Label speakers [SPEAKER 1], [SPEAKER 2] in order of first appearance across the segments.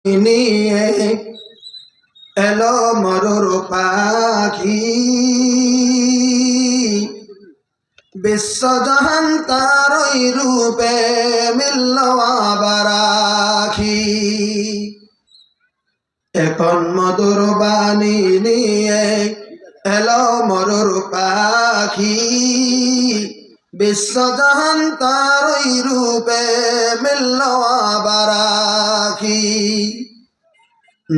[SPEAKER 1] নিয়ে এলো মরুর পাখি, বিশ্বজাহান তারই রূপে মিলল আবার আখি। এখন মধুর বাণী নিয়ে এলো মরুর পাখি, বিশ্বজাহান তারই রূপে মিলল আবার আখি।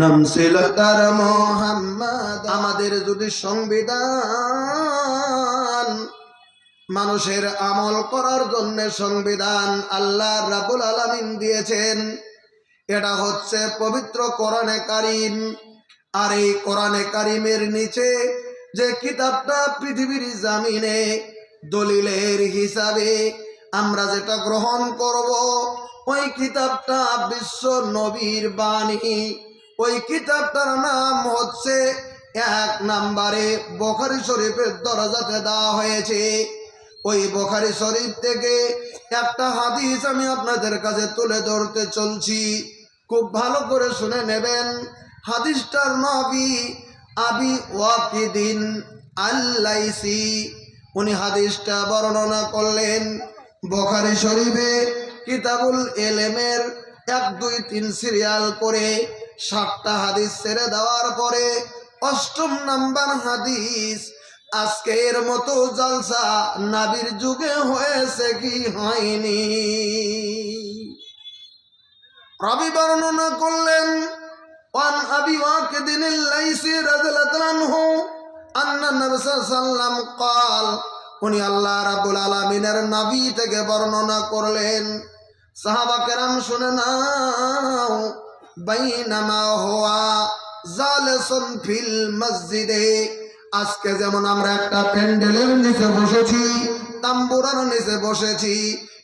[SPEAKER 1] নাম ছিল তার মোহাম্মদ। আমাদের যদি সংবিধান, মানুষের আমল করার জন্য সংবিধান আল্লাহ রাব্বুল আলামিন দিয়েছেন, এটা হচ্ছে পবিত্র কোরআনে কারীম। আর এই কোরআনে কারীমের নিচে যে কিতাবটা পৃথিবীর জামিনে দলিলের হিসাবে আমরা যেটা গ্রহণ করব, ওই কিতাবটা বিশ্ব নবীর বাণী। ওই কিতাবটার নাম হচ্ছে 1 নম্বরে বুখারী শরীফের দরজাতে দেওয়া হয়েছে। ওই বুখারী শরীফ থেকে একটা হাদিস আমি আপনাদের কাছে তুলে ধরতে চলছি, খুব ভালো করে শুনে নেবেন। হাদিসটার নবী আবি ওয়াকিদিন আল-লাইসি উনি হাদিসটা বর্ণনা করলেন। বুখারী শরীফে কিতাবুল ইলমের 1, 2, 3 সিরিয়াল করে 7টা হাদিস ছেড়ে দেওয়ার পরে 8ম নাম্বার হাদিস। আজকের মতো জলসা নবীর যুগে হয়েছে কি হয়নি? রাবী বর্ণনা করলেন, ওয়ান আবি ওয়াকিদিন আল-লাইসি রাদিয়াল্লাহু আনহু আন্না নবী সাল্লাল্লাহু আলাইহি ওয়াসাল্লাম قال, উনি আল্লাহ রাব্বুল আলামিনের নবী থেকে বর্ণনা করলেন। সাহাবা কেরাম শুনে নাও। বাইনামা হুয়া জালিসুন ফিল মসজিদে, আজকে যেমন আমরা একটা প্যান্ডেলের নিচে বসেছি, তাম্বুরার নিচে বসেছি,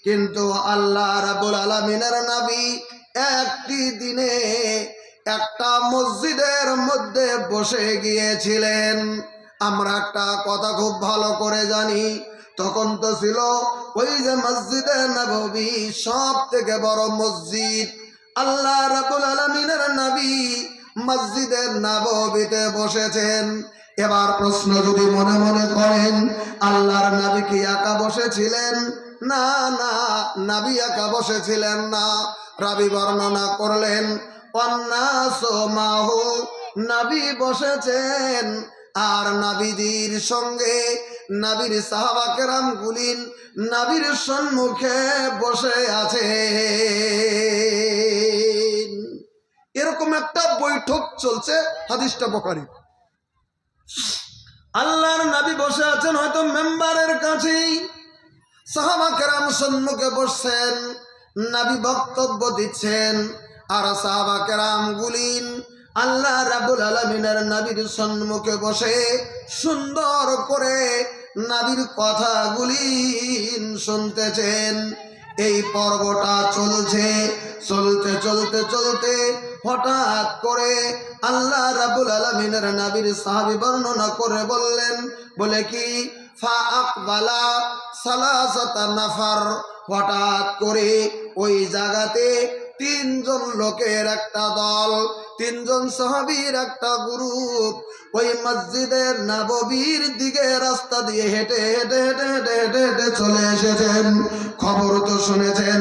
[SPEAKER 1] কিন্তু আল্লাহ রাব্বুল আলামিনের নবী একটি দিনে একটা মসজিদের মধ্যে বসে গিয়েছিলেন। আমরা একটা কথা খুব ভালো করে জানি, তখন তো ছিল ওই যে মসজিদে নববী, সব থেকে বড় মসজিদ। আল্লাহ রাব্বুল আলামিনের নবী মসজিদে নববীতে বসেছেন। এবার প্রশ্ন যদি মনে মনে করেন, আল্লাহর নবী কি একা বসেছিলেন? না না, নবী একা বসেছিলেন না। রাবী বর্ণনা করলেন, ওয়ান্নাসু মাহু, নবী বসেছেন আর নবীজির সঙ্গে নবীর সাহাবা কেরাম গুলিন নবীর সম্মুখে বসে আছে। এরকম একটা বৈঠক চলছে। হাদিসটা বুখারী। আল্লাহর নবী বসে আছেন হয়তো মেম্বারের কাছেই, সাহাবা কেরাম সম্মুখে বসছেন, নবী বক্তব্য দিচ্ছেন, আর সাহাবা কেরাম গুলিন আল্লাহ রাব্বুল আলামিনের নবীর সম্মুখে বসে সুন্দর করে নবীর কথাগুলি শুনতেছেন। এই পর্বটা চলছে, চলতে চলতে চলতে হঠাৎ করে আল্লাহ রাব্বুল আলামিনের নবীর সাহাবী বর্ণনা করে বললেন, বলে কি, ফা আকবালা সালাসাতা নাফার, হঠাৎ করে ওই জায়গাতে 3 জন লোকের একটা দল, 3 জন সাহাবীর একটা গ্রুপ ওই মসজিদের নববীর দিকে রাস্তা দিয়ে হেঁটে হেঁটে হেঁটে হেঁটে হেঁটে হেঁটে চলে এসেছেন। খবর তো শুনেছেন,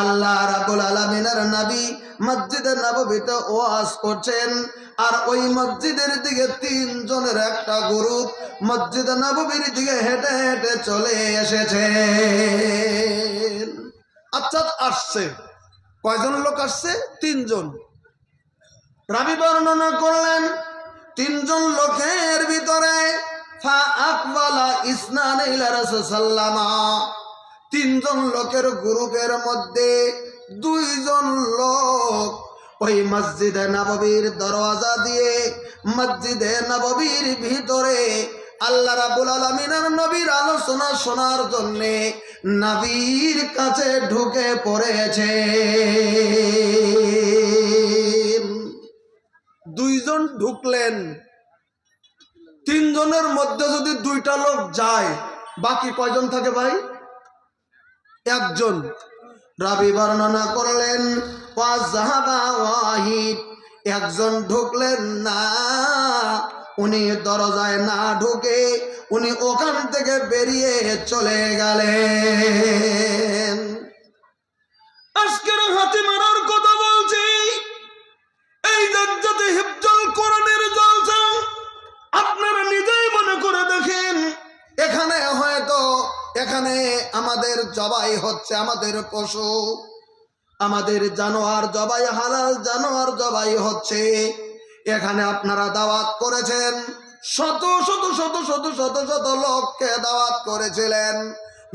[SPEAKER 1] আল্লাহ রাব্বুল আলামিনের নবী মসজিদে নববীতে ওয়াজ করছেন, আর ওই মসজিদের দিকে 3 জনের একটা গ্রুপ মসজিদে নববীর দিকে হেঁটে হেঁটে চলে এসেছে। আচ্ছা, আসছে কয়জন লোক আসছে? 3 জন। রাবী বর্ণনা করলেন, 3 জন লোকের ভিতরে ফা আকবালা ইসনানি ইলা রাসূলুল্লাহ, 3 জন লোকের গ্রুপের মধ্যে 2 জন লোক ওই মসজিদে নববীর দরওয়াজা দিয়ে মসজিদে নববীর ভিতরে আল্লাহ রাব্বুল আলামিনের নবীর আলোচনা শোনার জন্য নবীর কাছে ঢুকে পড়েছে। 2 জন ঢুকলেন, 3 জনের মধ্যে যদি 2টা লোক যায়, বাকি কয়জন থাকে ভাই? 1 জন। রাবী বর্ণনা করলেন, ফাযাহাবা ওয়াহিদ, একজন ঢুকলেন না, উনি দরজায় না ঢুকে উনি ওখান থেকে বেরিয়ে চলে গেলেন। আজকের হাতে মারার কথা বলছি, এই জান্নাতে হিফজুল কোরআনের জলসা আপনারা নিজেই মনে করে দেখেন। এখানে হয়তো এখানে আমাদের জবাই হচ্ছে, আমাদের পশু, আমাদের জানোয়ার জবাই, হালাল জানোয়ার জবাই হচ্ছে। এখানে আপনারা দাওয়াত করেছেন, শত শত শত শত শত শত লোককে দাওয়াত করেছিলেন,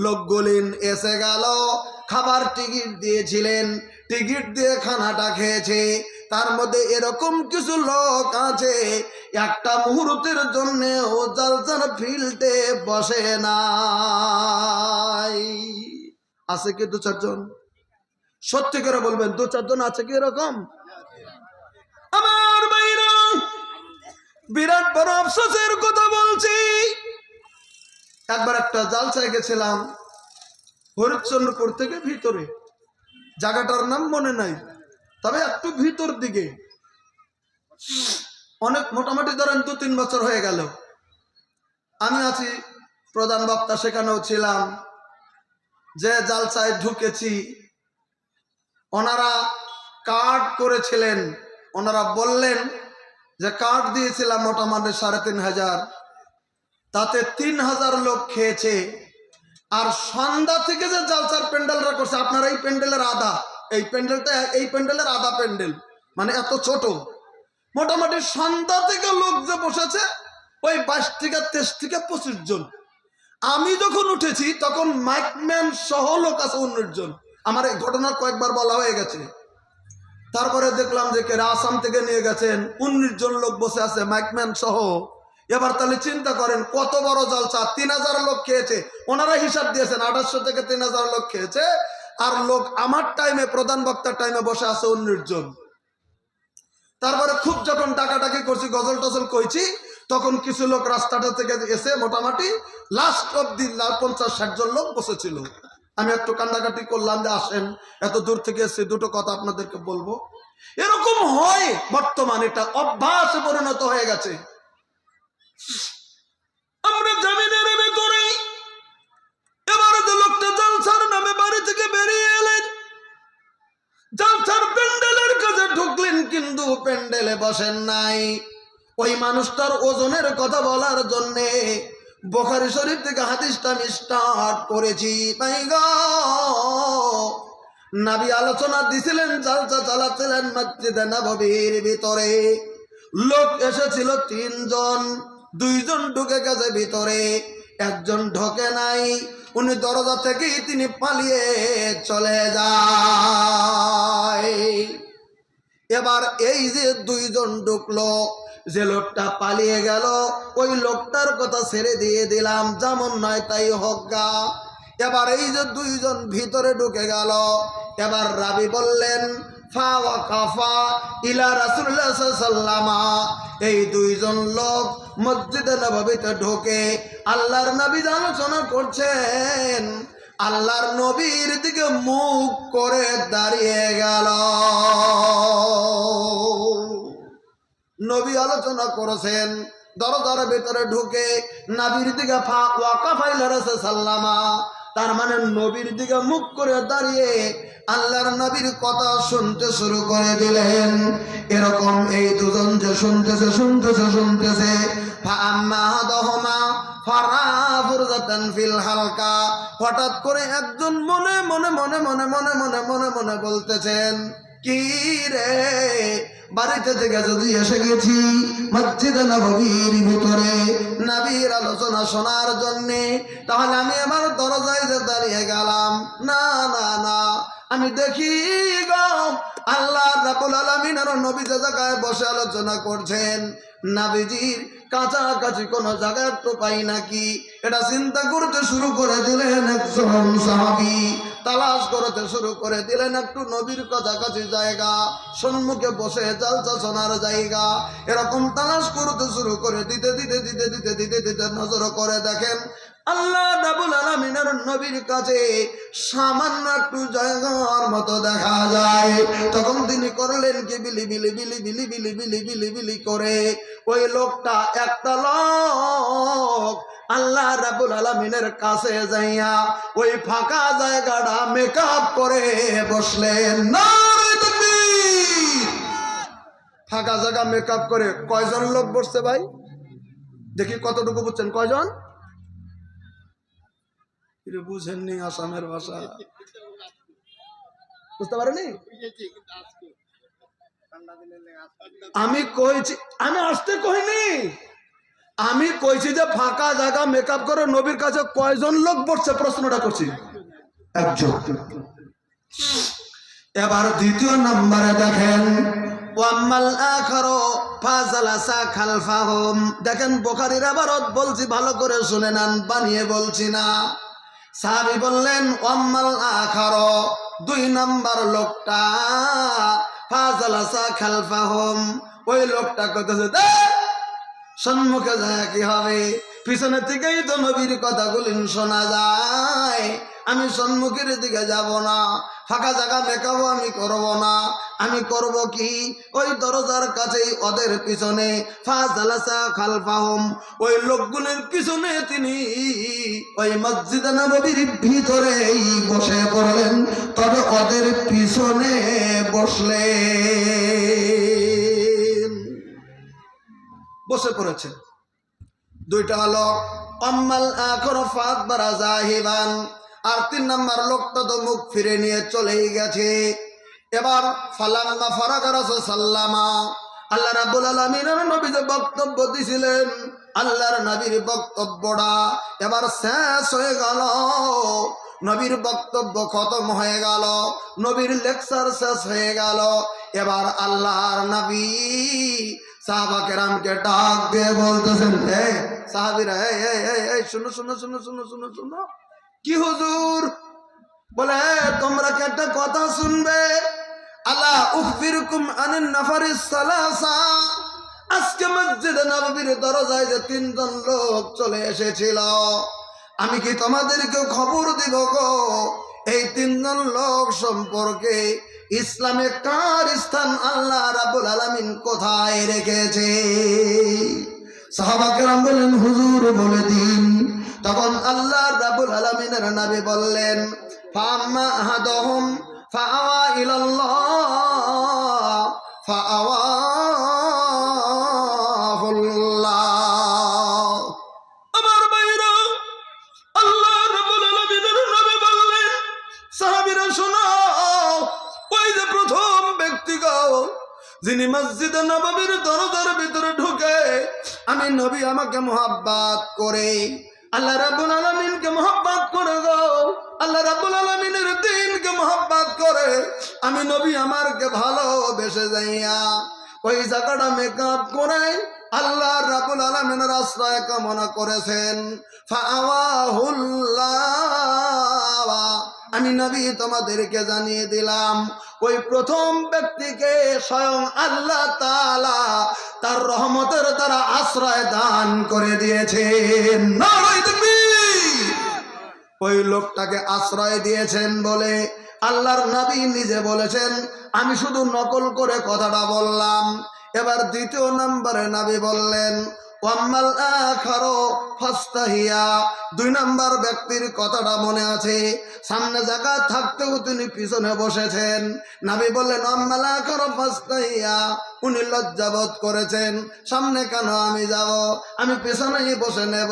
[SPEAKER 1] লোকগুলিন এসে গেল, খাবার টিকিট দিয়েছিলেন, টিকিট দিয়ে খানাটা খেয়েছে। তার মধ্যে এরকম কিছু লোক আছে একটা মুহূর্তের জন্য ও জালসার ফিল্ডে বসে নাই। আছে কি 2-4 জন? সত্যি করে বলবেন 2-4 জন আছে কি এরকম? আমার ভাইরা, বিরাট বড় আফসোসের কথা বলছি। একবার একটা জালসায় গেছিলাম হরিশ্চন্দ্রপুর থেকে ভিতরে, জায়গাটার নাম মনে নাই, তবে একটু ভিতর দিকে, অনেক মোটামুটি ধরেন 2-3 বছর হয়ে গেল। আমি আছি প্রধান বক্তা, সেখানেও ছিলাম। যে জালসায় ঢুকেছি ওনারা কার্ড করেছিলেন, ওনারা বললেন যে কার্ড দিয়েছিলাম মোটামুটি 3500, তাতে 3000 লোক খেয়েছে। আর সন্ধ্যা থেকে যে জালসার প্যান্ডেলরা করছে, আপনার এই প্যান্ডেলের আধা, এই প্যান্ডেলটা এই প্যান্ডেলের আধা প্যান্ডেল, মানে এত ছোট। মোটামুটি সন্ধ্যা থেকে লোক যে বসেছে ওই 22 থেকে 23 থেকে 25 জন। আমি যখন উঠেছি তখন মাইকম্যান সহ লোক আছে 19 জন। আমার এই ঘটনা কয়েকবার বলা হয়ে গেছে। তারপরে দেখলাম যে কেরা আসাম থেকে নিয়ে গেছেন, 19 জন লোক বসে আছে মাইকম্যান সহ। এবার তাহলে চিন্তা করেন কত বড় জলসা, 3000 লোক খেয়েছে। ওনারা হিসাব দিয়েছেন 2800 থেকে 3000 লোক খেয়েছে। আর লোক আমার টাইমে, প্রধান বক্তার টাইমে বসে আছে 19 জন। তারপরে খুব যখন ডাকাডাকি করছি, গজল টজল কইছি, তখন কিছু লোক রাস্তাটা থেকে এসে মোটামুটি লাস্ট অব্দি 50-60 জন লোক বসেছিল। আমি একটু কান্দাকাটি করলাম যে আসেন, এত দূর থেকে এসে দুটো কথা আপনাদেরকে বলবো। এরকম হয় বর্তমান, এটা অভ্যাসে পরিণত হয়ে গেছে। আমরা জামিনের ভেতরে এবারে যে লোকটা জালসার নামে বাড়ি থেকে বেরিয়ে এলেন, জালসার প্যান্ডেলের কাছে ঢুকলেন, কিন্তু প্যান্ডেলে বসেন নাই। ওই মানুষটার ওজনের কথা বলার জন্যে বুখারী শরীফ থেকে হাদিসটা আমি স্টার্ট করেছি। তাই গো, নবী আলোচনা দিছিলেন, জালসা চালাচ্ছিলেন মসজিদে নববীর ভিতরে। লোক এসেছিল 3 জন, 2 জন ঢুকে গেছে ভিতরে, একজন ঢোকে নাই। উনি দরজা থেকেই তিনি পালিয়ে চলে যায়। এবার এই যে 2 জন ঢুকলো, যে লোকটা পালিয়ে গেল ওই লোকটার কথা ছেড়ে দিয়ে দিলাম, যেমন নয় তাই হোক গা। এবার এই যে 2 জন ভিতরে ঢুকে গেল, এবার রাবি বললেন ফা ওয়াকাফা ইলা রাসূলুল্লাহ সাল্লাল্লাহু আলাইহি ওয়াসাল্লাম। এই 2 জন লোক মসজিদে নববীতে ঢোকে, আল্লাহর নবী আলোচনা করছেন, আল্লাহর নবীর দিকে মুখ করে দাঁড়িয়ে গেল। নবী আলোচনা করেছেন, দরজার ভিতরে ঢুকে নবীর দিকে ফা ওয়াকাফা ইলা রাসূলুল্লাহ সাল্লাল্লাহু আলাইহি ওয়াসাল্লাম, তার মানে নবীর দিকে মুখ করে দাঁড়িয়ে আল্লাহর নবীর কথা শুনতে শুরু করে দিলেন। এরকম এই 2 জন যে শুনতেছে হঠাৎ করে একজন মনে মনে মনে মনে মনে মনে মনে মনে বলতেছেন, কি রে, বাড়িতে থেকে যদি এসে গেছি মসজিদে নববীর ভিতরে নবীর আলোচনা শোনার জন্য, তাহলে আমি আমার দরজায় যে দাঁড়িয়ে গেলাম, না না না, আমি দেখি গো আল্লাহ রাব্বুল আলামিন আর নবী যে জায়গায় বসে আলোচনা করছেন, নবীজির কাছাকাছি কোনো জায়গা তো পাই নাকি। এটা চিন্তা করতে শুরু করে দিলেন একজন সাহাবী। তালাশ করতে শুরু করে দিলেন একটু নবীর কাছাকাছি জায়গা, সম্মুখে বসে জালসা শোনার জায়গা, এরকম তালাশ করতে শুরু করে দিতে দিতে দিতে দিতে দিতে দিতে নজর করে দেখেন আল্লাহ রাব্বুল আলামিনের নবীর কাছে সামান্য একটু জায়গার মতো দেখা যায়। তখন তিনি করলেন কি বিলি বিলি বিলি বিলি বিলি বিলি বিলি বিলি করে ওই লোকটা একটা লোক আল্লাহ রাব্বুল আলামিনের কাছে যাইয়া ওই ফাঁকা জায়গাটা মেকআপ করে বসলেন। নারে তাকবীর! ফাঁকা জায়গা মেকআপ করে কয়জন লোক বসছে ভাই? দেখি কতটুকু বুঝছেন, কয়জন? বুঝেননি আসামের ভাষা, বুঝতে পারেনি? আমি কইছি, আমি আসতে কইনি, আমি কইছি যে ফাঁকা জায়গা মেকআপ করে নবীর কাছে কয়জন লোক বসছে প্রশ্নটা করছি। একজন। এবার দ্বিতীয় নম্বরে দেখেন ওয়াম্মাল আখারু ফাজালাসা খালফাহুম। দেখেন বুখারীর ইবারত বলছি, ভালো করে শুনে নেন, বানিয়ে বলছি না। সাহাবী বললেন ওয়াম্মাল আখারু, দুই নাম্বার লোকটা ফাজালাসা খালফাহুম, ওই লোকটা কইতেছে সম্মুখে যায় কি হবে, পিছনের দিকেই তো নবীর কথাগুলি শোনা যায়, আমি সম্মুখের দিকে যাব না, ফাঁকা জায়গা মেকাবো আমি করব না, আমি করব কি ওই দরজার কাছেই ওদের পিছনে ফাজালাসা খালফাহুম, ওই লোকগুলোর পিছনে তিনি ওই মসজিদে নববীর ভিতরেই বসে পড়লেন, তবে ওদের পিছনে বসলেন, বসে পড়েছে। দুইটা হলো আম্মাল আখর ফাদবারা জাহিবান, আর তিন নাম্বার লোকটা তো মুখ ফিরে নিয়ে চলেই গেছে। এবার ফালাম্মা ফারাগা রাসূল সাল্লামা, আল্লাহ রাব্বুল আলামিনের নবী যে বক্তব্য দিছিলেন, আল্লাহর নবীর বক্তব্যটা এবার শেষ হয়ে গেল, নবীর বক্তব্য খতম হয়ে গেল, নবীর লেকচার শেষ হয়ে গেল। এবার আল্লাহর নবী সাহাবা কেরামকে ডাক দিয়ে বলতেছেন, হে সাহাবীরা, এই শুনো শুনো শুনো শুনো শুনো শুনো। কি হুজুর? বলে তোমরা কি একটা কথা শুনবে? আলা উখবিরকুম আনিন নাফারিস সালাসা, আজকে মসজিদে নববীর দরজায় যে তিনজন লোক চলে এসেছিল, আমি কি তোমাদেরকে খবর দিব গো এই তিনজন লোক সম্পর্কে? ইসলামে কার স্থান আল্লাহ রাব্বুল আলামিন কোথায় রেখেছে? সাহাবা কেরাম বললেন হুজুর বলে দিন। তখন আল্লাহ রাব্বুল আলামিনের নবী বললেন ফাম্মা আহাদুহুম ফাআওয়া ইলাল্লাহ ফাআওয়াহুল্লাহ। আমার ভাইরা, আল্লাহ রাব্বুল আলামিনের নবী বললেন সাহাবীরা শোনো, ওই যে প্রথম ব্যক্তি যিনি মসজিদে নববীর দরজার ভিতরে ঢুকে আমি নবী আমাকে মোহাব্বত করে, আল্লাহ রাব্বুল আলামিনকে মোহাব্বত করে গো, আল্লাহ রাব্বুল আলামিনের দ্বীনকে মোহাব্বত করে, আমি নবী আমারকে ভালোবেসে যাইয়া ওই জায়গাটা মেকআপ করে আল্লাহ রাব্বুল আলামিনের আশ্রয় কামনা করেছেন। ফাআওয়াহুল্লাহ, আমি নবী তোমাদেরকে জানিয়ে দিলাম ওই প্রথম ব্যক্তিকে স্বয়ং আল্লাহ তাআলা তার রহমতের দ্বারা আশ্রয় দান করে দিয়েছেন। নারে তাকবীর! ওই লোকটাকে আশ্রয় দিয়েছেন বলে আল্লাহর নবী নিজে বলেছেন, আমি শুধু নকল করে কথাটা বললাম। এবার দ্বিতীয় নম্বরে নবী বললেন ওয়াম্মাল আখারু ফাস্তাহিয়া, দুই নাম্বার ব্যক্তির কথাটা মনে আছে, সামনে জায়গা থাকতেও তিনি পিছনে বসেছেন। নবী বললেন ওয়াম্মাল আখারু ফাস্তাহিয়া, উনি লজ্জাবোধ করেছেন, সামনে কেন আমি যাব, আমি পিছনেই বসে নেব,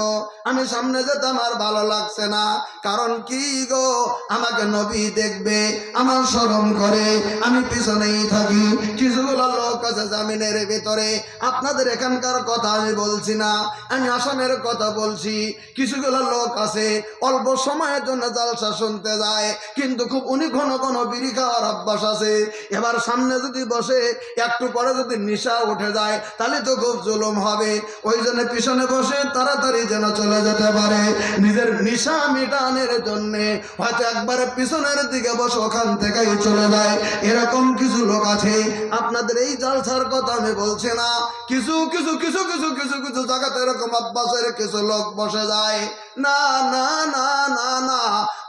[SPEAKER 1] আমি সামনে যেতে আমার ভালো লাগছে না, কারণ কি গো আমাকে নবী দেখবে, আমার শরম করে আমি পিছনেই থাকি। কিছুগুলো লোক আছে গেছে জামিনের ভিতরে। আপনাদের এখানকার কথা আমি বলছি না, আমি আসামের কথা বলছি। কিছুগুলো লোক আছে অল্প সময়ের জন্য জালসা শুনতে যায়, কিন্তু খুব উনি ঘন ঘন বিড়ি খাওয়ার অভ্যাস আছে। এবার সামনে যদি বসে একটু পরে যদি নেশা উঠে যায় তাহলে তো খুব জুলুম হবে। ওই জন্য পিছনে বসে তাড়াতাড়ি যেন চলে যেতে পারে, নিজের নেশা মিটানের জন্যে হয়তো একবারে পিছনের দিকে বসে ওখান থেকেই চলে যায়। এরকম কিছু লোক আছে। আপনাদের এই জালসার কথা আমি বলছি না, কিছু কিছু কিছু কিছু কিছু কিছু জায়গাতে এরকম অভ্যাসের কিছু লোক বসে যায়। না না না না না,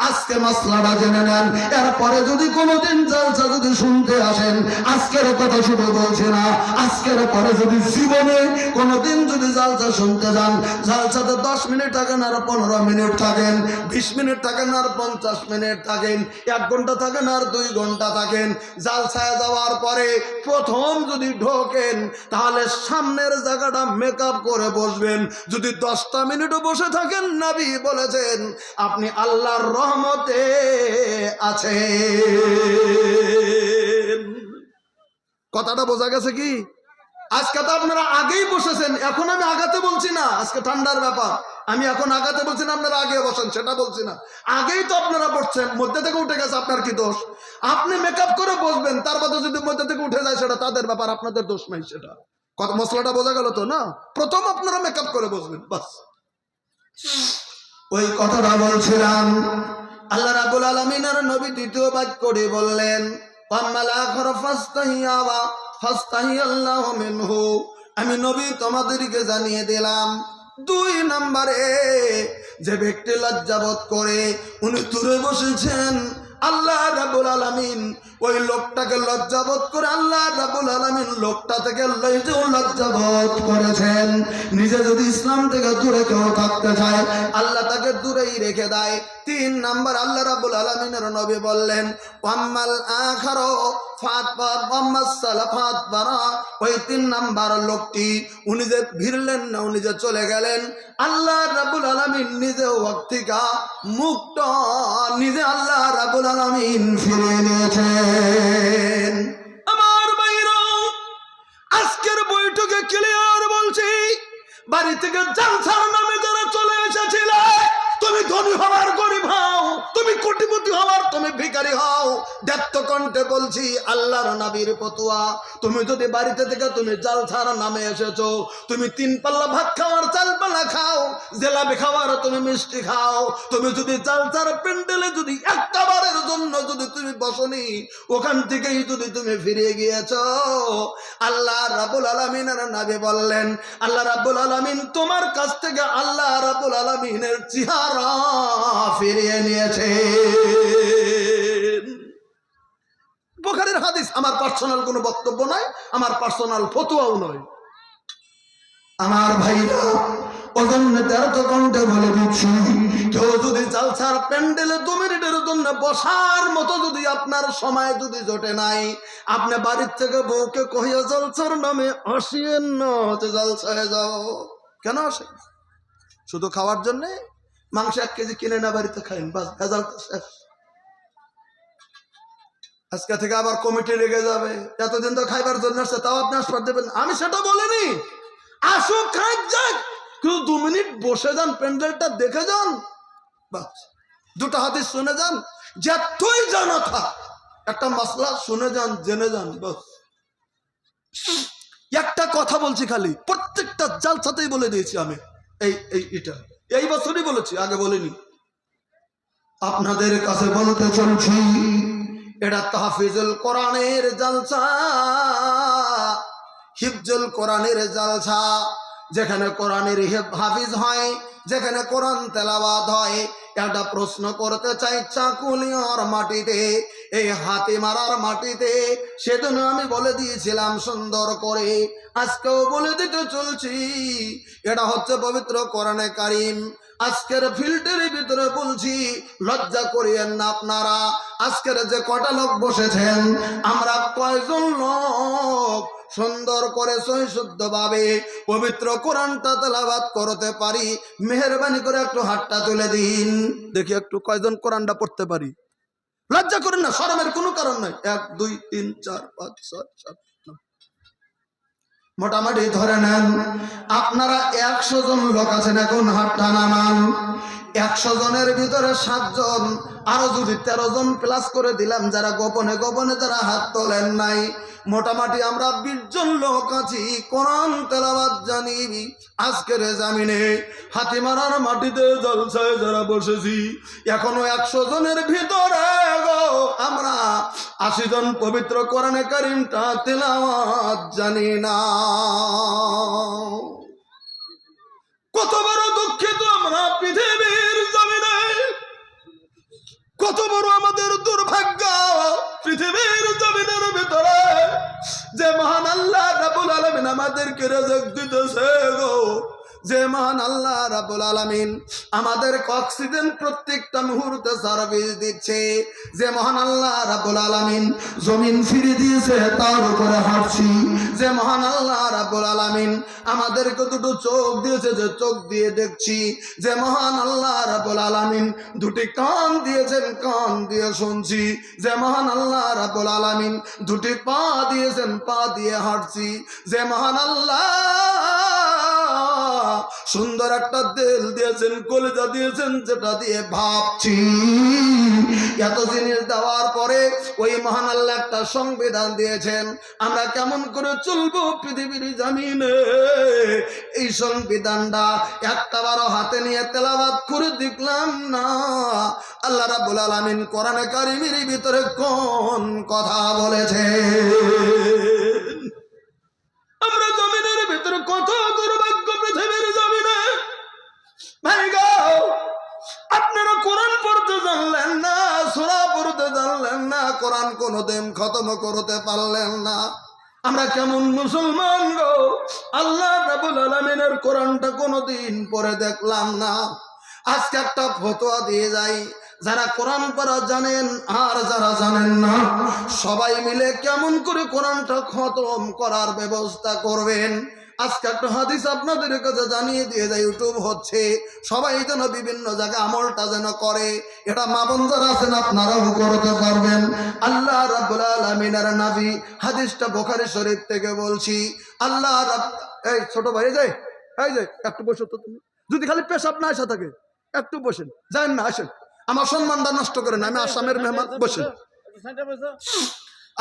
[SPEAKER 1] আজকে মাসলাটা জেনে নেন, এরপরে যদি কোনোদিন জালসা যদি শুনতে আসেন, আজকের কথা শুধু বলছি না, আজকের পরে যদি জীবনে কোনোদিন যদি জালসা শুনতে যান, জালসাতে 10 মিনিট থাকেন আর 15 মিনিট থাকেন, 20 মিনিট থাকেন আর 50 মিনিট থাকেন, 1 ঘন্টা থাকেন আর 2 ঘন্টা থাকেন, জালসায় যাওয়ার পরে প্রথম যদি ঢোকেন তাহলে সামনের জায়গাটা মেকআপ করে বসবেন। যদি 10টা মিনিটও বসে থাকেন, নবী বলেছেন আপনি আল্লাহর রহমতে আছেন। কথাটা বোঝা গেছে কি? আজকে তো আপনারা আগেই বসেছেন, এখন আমি আগাতে বলছি না, আজকে ঠান্ডার ব্যাপার, আমি এখন আগাতে বলছি না আপনারা আগে বসেন সেটা বলছি না, আগেই তো আপনারা বসছেন, মধ্যে থেকে উঠে গেছে, আপনার কি দোষ? আপনি মেকআপ করে বসবেন, তারপর যদি মধ্যে থেকে উঠে যায় সেটা তাদের ব্যাপার, আপনাদের দোষ নাই। সেটা কত মশলাটা বোঝা গেল তো না? প্রথম আপনারা মেকআপ করে বসবেন, বাস। ওই কথাটা বলছিলাম, আল্লাহ রাব্বুল আলামিনের নবী দ্বিতীয় বাক্য করে বললেন, ওয়াম্মাল আখিরা ফাস্তাহিয়াওয়া ফাস্তাহিয়াল্লাহু মিনহু। আমি নবী তোমাদেরকে জানিয়ে দিলাম, 2 নম্বরে যে ব্যক্তি লজ্জাবোধ করে উনি দূরে বসেছেন, আল্লাহ রাব্বুল আলামিন ওই লোকটাকে লজ্জাবোধ করে আল্লাহ রাব্বুল আলামিন লোকটা থেকে লজ্জাবোধ করেছেন। নিজে যদি ইসলাম থেকে দূরে কেউ থাকতে চায়, আল্লাহ তাকে দূরেই রেখে দেয়। 3 নাম্বার আল্লাহ রাব্বুল আলামিনের নবী বললেন, ওয়াম্মাল আখিরা ওই 3 নাম্বার লোকটি উনি যে ভিড়লেন না, উনি যে চলে গেলেন, আল্লাহ রাব্বুল আলামিন নিজে ওয়াক্তিকা মুক্ত, নিজে আল্লাহ রাব্বুল আলামিন ফিরে নিয়েছেন। আমার ভাইরা, আজকের বৈঠকে ক্লিয়ার বলছি, বাড়ি থেকে জালসার নামে যারা চলে এসেছিল, তুমি ধনী হওয়ার গরিব হও, তুমি কোটিপতি হওয়ার তুমি ভিখারি হও, দত্ত কণ্ঠে বলছি আল্লাহর নবীর ফতোয়া, তুমি যদি বাড়িতে থেকে তুমি জালসার নামে এসেছো, তুমি 3 পাল্লা ভাত খাওয়ার 4 পাল্লা খাও, জেলাপি খাওয়ার তুমি মিষ্টি খাও, তুমি যদি জালসার প্যান্ডেলে যদি একটা বারের জন্য যদি তুমি বসনি, ওখান থেকেই যদি তুমি ফিরে গিয়েছো, আল্লাহ রাব্বুল আলামিনের নবী বললেন, আল্লাহ রাব্বুল আলামিন তোমার কাছ থেকে আল্লাহ রাব্বুল আলামিনের চেহারা ফিরিয়ে নিয়েছে। বুখারীর হাদিস, আমার পার্সোনাল কোনো বক্তব্য নাই, আমার পার্সোনাল ফতোয়াও নয়। আমার ভাইরা, ওজন্য 13 ঘন্টা বলে দিচ্ছি, কেউ যদি জালসার প্যান্ডেলে 2 মিনিটের জন্য বসার মতো যদি আপনার সময় যদি জোটে নাই, আপনি বাড়ির থেকে বউকে কহিয়া জালসার নামে আসিয়েন না, জালসায় যাও। কেন আসে? শুধু খাওয়ার জন্য? মাংস 1 কেজি কিনে না বাড়িতে খাইন, বাস, ভেজাল তো শেষ। আজকে থেকে আবার কমিটি লেগে যাবে, এতদিন তো খাইবার জন্য আসছে, তাও আপনি আসবার দেবেন, আমি সেটা বলিনি। আসুক, খাই যাক, কিন্তু 2 মিনিট বসে যান, প্যান্ডেলটা দেখে যান, বাস। 2টা হাদিস শুনে যান, যতই জানা থাক, একটা মাসলা শুনে যান, জেনে যান, বাস। একটা কথা বলছি খালি, প্রত্যেকটা জালসাতেই বলে দিয়েছি আমি, এটা এই বছরই বলেছি, আগে বলিনি। আপনাদের কাছে বলতে চলছি, এটা তাহফিজুল কোরআনের জালসা, হিফজুল কোরআনের জালসা, যেখানে কোরআনের হাফিজ হয়, যেখানে কোরআন তেলাওয়াত হয়। একটা প্রশ্ন করতে চাই, চাকুলিয়ার মাটিতে, এই হাতিমারার মাটিতে, সেদিন আমি বলে দিয়েছিলাম সুন্দর করে, আজকেও বলে দিতে চলছি, এটা হচ্ছে পবিত্র কোরআনে কারিম। আজকের ফিল্ডের ভিতরে বলছি, লজ্জা করিয়েন না আপনারা। আজকের যে কটা লোক বসেছেন, আমরা কয়জন লোক সুন্দর করে সহিশুদ্ধ ভাবে পবিত্র কোরআনটা তেলাওয়াত করতে পারি? মেহেরবানি করে একটু হাতটা তুলে দিন, দেখি একটু কয়জন কোরআনটা পড়তে পারি। লজ্জা করেন না, শরমের কোনো কারণ নাই। 1 2 3 4 5 6 7 9। মোটামুটি ধরে নেন আপনারা 100 জন লোক আছেন, এখন হাতটা নামান। 100 জনের ভিতরে 7 জন, আরো যদি 13 জন প্লাস করে দিলাম যারা গোপনে গোপনে যারা হাত তোলেন নাই, মোটামুটি আমরা 20 জন লোক আছি কোরআন তেলাওয়াত জানি। আজকের জামিনে হাতিমারার মাটিতে জলসায় যারা বসেছি, এখনো 100 জনের ভিতরে আমরা 80 জন পবিত্র কোরআনে কারিমটা তেলাওয়াত জানি না। কত বড় দুঃখিত আমরা পৃথিবীর জমিনে, কত বড় আমাদের দুর্ভাগ্য পৃথিবীর জমিনের ভিতরে যে মহান আল্লাহ রাব্বুল আলামিন আমাদেরকে রিজিক দিতেছে গো, যে মহান আল্লাহ রাব্বুল আলামিন আমাদের অক্সিজেন প্রত্যেকটা মুহূর্তে সার্ভিস দিচ্ছে, যে মহান আল্লাহ রাব্বুল আলামিন জমিন ফিরে দিয়েছে তার উপরে হাঁটছি, যে মহান আল্লাহ রাব্বুল আলামিন আমাদেরকে দুটো চোখ দিয়েছে যে চোখ দিয়ে দেখছি, যে মহান আল্লাহ রাব্বুল আলামিন দুটি কান দিয়েছেন কান দিয়ে শুনছি, যে মহান আল্লাহ রাব্বুল আলামিন দুটি পা দিয়েছেন পা দিয়ে হাঁটছি, যে মহান আল্লাহ সুন্দর একটা দিল দিয়েছেন কলিজা দিয়েছেন যেটা দিয়ে ভাবছি। এত জিনিস দেওয়ার পরে ওই মহান আল্লাহ একটা সংবিধান দিয়েছেন, আমরা কেমন করে চলবো পৃথিবীর জমিনে, এই সংবিধানটা একটা বারো হাতে নিয়ে তেলাওয়াত করে দেখলাম না। আল্লাহ রাব্বুল আলামিন কোরআনে কারিমের ভিতরে কোন কথা বলেছে? আমরা জমিনের ভিতরে কত দুর্ভাগ্য পৃথিবীর জমিনে। ভাই গো, আপনারা কোরআন পড়তে জানলেন না, সূরা পড়তে জানলেন না, কোরআন কোনদিন খতম করতে পারলেন না। আমরা কেমন মুসলমান গো, আল্লাহ রাব্বুল আলামিনের কোরআনটা কোনদিন পড়ে দেখলাম না। আজকে একটা ফতোয়া দিয়ে যাই, যারা কোরআন পড়া জানেন আর যারা জানেন না সবাই মিলে কেমন করে কোরআনটা খতম করার ব্যবস্থা করবেন। আজকে একটা হাদিস আপনাদের কাছে জানিয়ে দিয়ে যায়, ইউটিউব হচ্ছে, সবাই যেন বিভিন্ন জায়গায় আমলটা যেন করে। এটা মা বোন যারা আছেন আপনারাও করতে পারবেন। আল্লাহ রাব্বুল আলামিনের নবী, হাদিসটা বুখারী শরীফ থেকে বলছি, আল্লাহ এই ছোট ভাই যাই এই যে একটু বসো তো, তুমি যদি খালি পেশাব না আসা থাকে একটু বসেন, যান না আসেন, আমার সম্মানটা নষ্ট করেন, আমি আসামের মেহমান। বসেন,